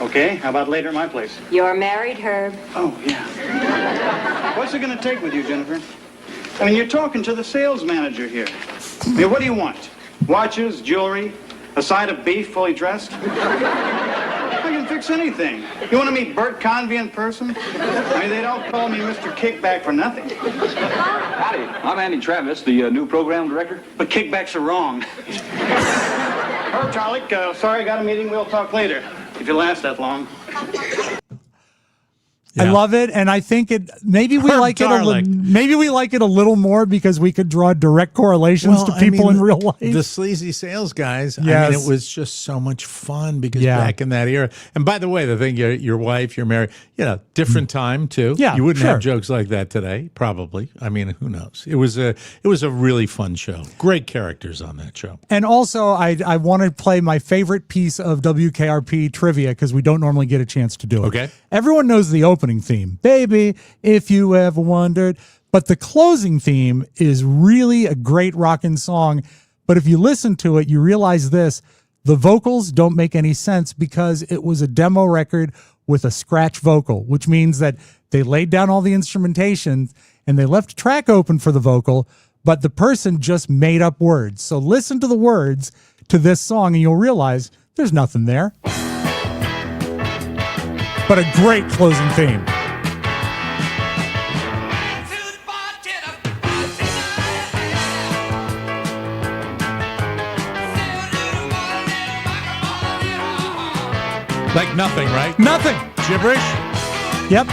Okay. How about later at my place? You're married, Herb. Oh, yeah. What's it going to take with you, Jennifer? I mean, you're talking to the sales manager here. I mean, what do you want? Watches, jewelry, a side of beef fully dressed? I can fix anything. You want to meet Bert Convey in person? I mean, they don't call me Mr. Kickback for nothing. Howdy, I'm Andy Travis, the new program director. But kickbacks are wrong. Herb Charlie, sorry I got a meeting. We'll talk later. If you last that long. I love it, and I think it. Maybe we like it. Maybe we like it a little more because we could draw direct correlations to people in real life. The sleazy sales guys. I Yes. mean, it was just so much fun because back in that era. And by the way, the thing, your wife, you're married. Different time too. Yeah, you wouldn't sure. have jokes like that today, probably. I mean, who knows? It was a really fun show. Great characters on that show. And also, I want to play my favorite piece of WKRP trivia because we don't normally get a chance to do it. Okay. Everyone knows the opening theme, baby, if you ever wondered. But the closing theme is really a great rockin' song. But if you listen to it, you realize this. The vocals don't make any sense because it was a demo record with a scratch vocal, which means that they laid down all the instrumentation and they left a track open for the vocal, but the person just made up words. So listen to the words to this song and you'll realize there's nothing there. But a great closing theme. Like nothing, right? Nothing. Gibberish? Yep.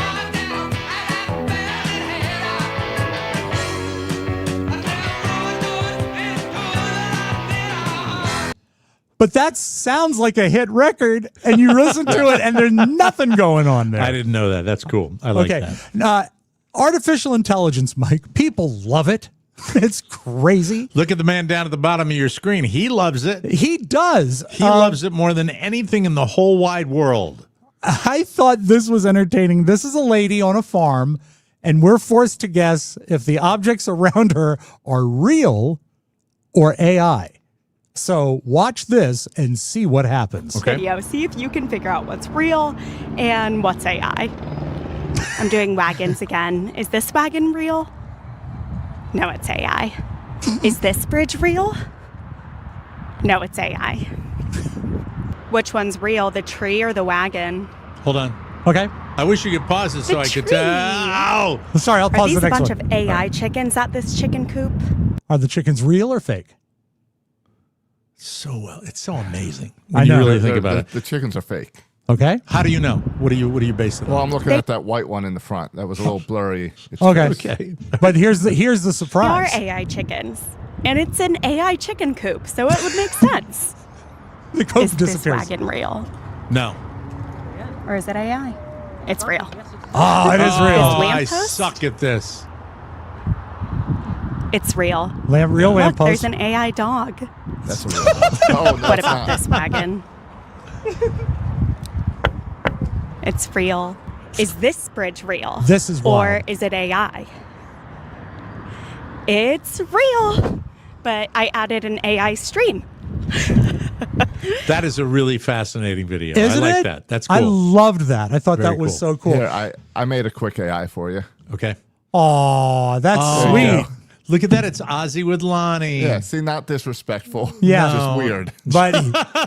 But that sounds like a hit record, and you listen to it, and there's nothing going on there. I didn't know that. That's cool. I like that. Artificial intelligence, Mike. People love it. It's crazy. Look at the man down at the bottom of your screen. He loves it. He does. He loves it more than anything in the whole wide world. I thought this was entertaining. This is a lady on a farm, and we're forced to guess if the objects around her are real or AI. So watch this and see what happens. Video. See if you can figure out what's real and what's AI. I'm doing wagons again. Is this wagon real? No, it's AI. Is this bridge real? No, it's AI. Which one's real, the tree or the wagon? Hold on. Okay. I wish you could pause it so I could tell. Sorry, I'll pause the next one. Are these a bunch of AI chickens at this chicken coop? Are the chickens real or fake? So well, it's so amazing when I you know. really think about it. The chickens are fake. Okay. How do you know? What do you base it on? Well, I'm looking at that white one in the front. That was a little blurry. It's Okay. But here's the They are surprise. AI chickens. And it's an AI chicken coop, so it would make sense. The coop Is disappears. this wagon real? No. Or is it AI? It's real. Oh, it is real. I lamppost? suck at this. It's real. Real Look, lamppost. there's an AI dog. That's a real Oh, no, What it's about not. this wagon? It's real. Is this bridge real? This is Or wild. is it AI? It's real. But I added an AI stream. That is a really fascinating video. Isn't I like it? that. That's cool. I loved that. I thought Very that was cool. so cool. Here, I made a quick AI for you. Okay. Oh, that's Oh, sweet. Look at that. It's Ozzy with Lonnie. Yeah, see, not disrespectful. Yeah. Just weird. But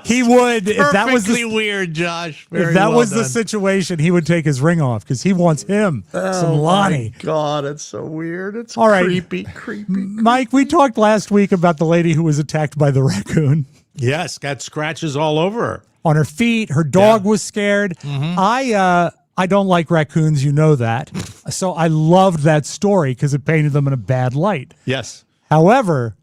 he would, if that was Perfectly the, weird, Josh. if Very that well was the done. situation, he would take his ring off because he wants him some Lonnie. God, it's so weird. It's All right. creepy. Mike, we talked last week about the lady who was attacked by the raccoon Yes, got scratches all over her. on her feet. Her dog was scared. I don't like raccoons, you know that. So I loved that story because it painted them in a bad light. Yes. However,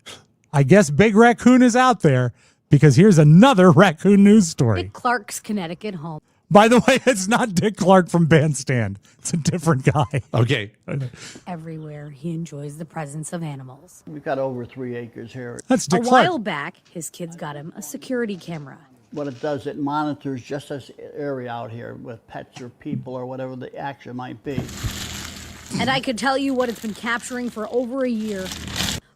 I guess Big Raccoon is out there because here's another raccoon news story. Dick Clark's Connecticut home. By the way, it's not Dick Clark from Bandstand. It's a different guy. Okay. Everywhere he enjoys the presence of animals. We've got over 3 acres here. That's A Dick Clark. while back, his kids got him a security camera. What it does, it monitors just this area out here with pets or people or whatever the action might be. And I could tell you what it's been capturing for over a year,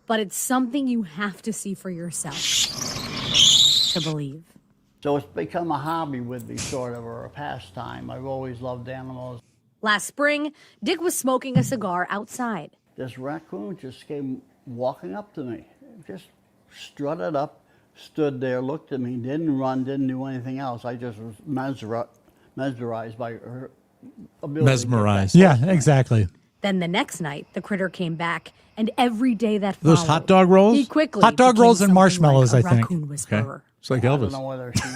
but it's something you have to see for yourself to believe. So it's become a hobby with me, sort of, or a pastime. I've always loved animals. Last spring, Dick was smoking a cigar outside. This raccoon just came walking up to me, just strutted up, stood there, looked at me, didn't run, didn't do anything else. I just was mesmerized by her ability. Mesmerized. Yeah, exactly. Then the next night, the critter came back, and every day that followed, Those hot dog rolls? he quickly Hot dog became rolls and something marshmallows, like a I think. raccoon whisperer. It's like I Elvis. don't know whether she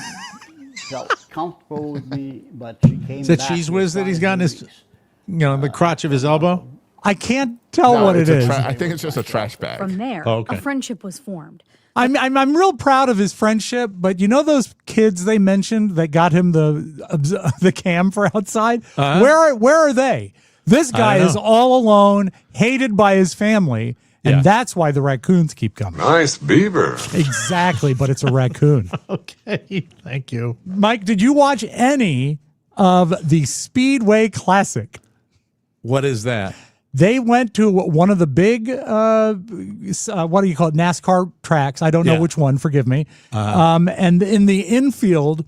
felt comfortable with me, but she came Is that back cheese with whiz that he's got in his, movies. the crotch of his elbow? I can't tell No, what it it's a is. I think it's just a trash bag. From there, Oh, okay. a friendship was formed. I'm real proud of his friendship, but you know those kids they mentioned that got him the cam for outside? Uh-huh. Where are they? This guy don't is know. all alone, hated by his family, and Yeah. that's why the raccoons keep coming. Nice beaver. Exactly, but it's a raccoon. Okay. Thank you. Mike, did you watch any of the Speedway Classic? What is that? They went to one of the big, what do you call it, NASCAR tracks. I don't know Yeah. which one, forgive me. And in the infield,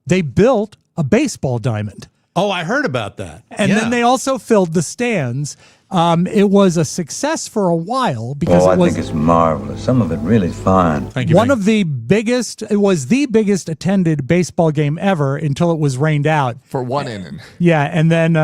they built a baseball diamond. Oh, I heard about that. And Yeah. then they also filled the stands. It was a success for a while because Oh, I it was think it's marvelous. Some of it really fine. Thank you. one Mike. of the biggest, it was the biggest attended baseball game ever until it was rained out. For one inning. Yeah, and then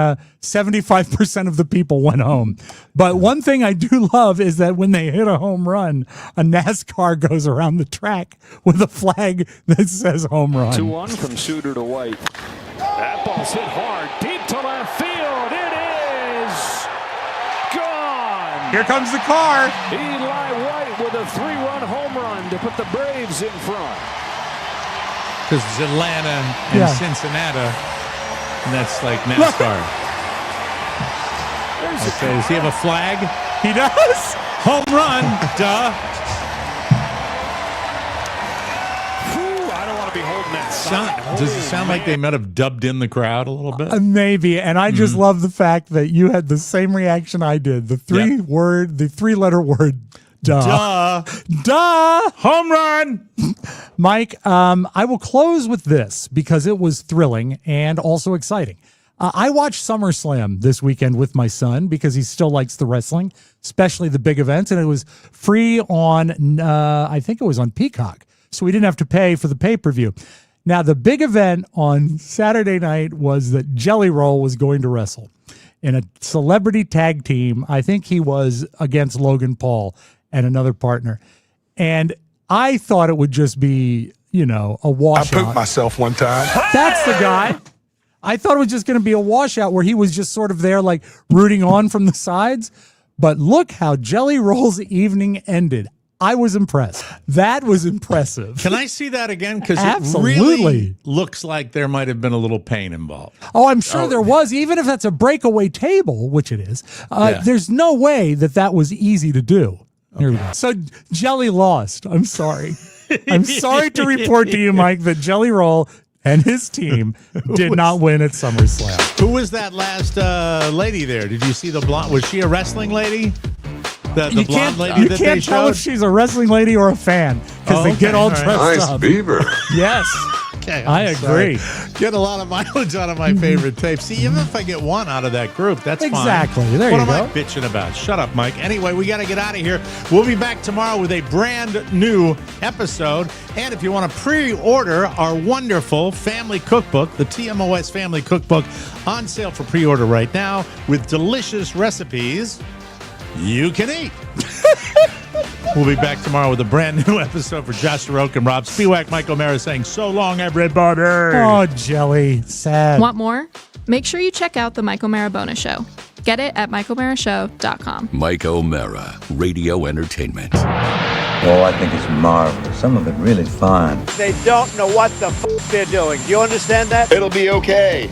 75% of the people went home. But one thing I do love is that when they hit a home run, a NASCAR goes around the track with a flag that says home run. 2-1 from Suter to White. That ball's hit hard, deep to left field. It is gone. Here comes the car. Eli White with a 3-run home run to put the Braves in front. Because it's Atlanta and Yeah. Cincinnati, and that's like NASCAR. Okay, does he have a flag? He does. Home run. Duh. I don't want to be holding that sign. Does it sound like they might have dubbed in the crowd a little bit? Maybe. And I just love the fact that you had the same reaction I did. The three-letter word, duh. Duh. Home run. Mike, I will close with this because it was thrilling and also exciting. I watched SummerSlam this weekend with my son because he still likes the wrestling, especially the big events. And it was free on, I think it was on Peacock. So we didn't have to pay for the pay-per-view. Now, the big event on Saturday night was that Jelly Roll was going to wrestle in a celebrity tag team. I think he was against Logan Paul and another partner. And I thought it would just be, a washout. I pooped myself one time. That's the guy. I thought it was just going to be a washout where he was just sort of there like rooting on from the sides. But look how Jelly Roll's evening ended. I was impressed. That was impressive. Can I see that again? Because it Absolutely. really looks like there might have been a little pain involved. Oh, I'm sure there was. Even if that's a breakaway table, which it is, there's no way that was easy to do. Here we go. So Jelly lost. I'm sorry. I'm sorry to report to you, Mike, that Jelly Roll and his team did not win at SummerSlam. Who was that last lady there? Did you see the blonde? Was she a wrestling lady? The blonde lady you that can't they tell showed? if she's a wrestling lady or a fan because they get all dressed up. Nice beaver. Yes. Okay, I agree. Get a lot of mileage out of my favorite tape. See, even if I get one out of that group, that's Exactly. fine. There what you am go. I bitching about? Shut up, Mike. Anyway, we got to get out of here. We'll be back tomorrow with a brand new episode. And if you want to pre-order our wonderful family cookbook, the TMOS family cookbook, on sale for pre-order right now with delicious recipes you can eat. We'll be back tomorrow with a brand new episode for Josh Roque and Rob Spiewak. Mike O'Mara saying so long, everybody. Oh, Jelly. Sad. Want more? Make sure you check out the Mike O'Mara bonus show. Get it at MikeO'MaraShow.com. Mike O'Mara, radio entertainment. Oh, I think it's marvelous. Some of it really fine. They don't know what the they're doing. Do you understand that? It'll be okay.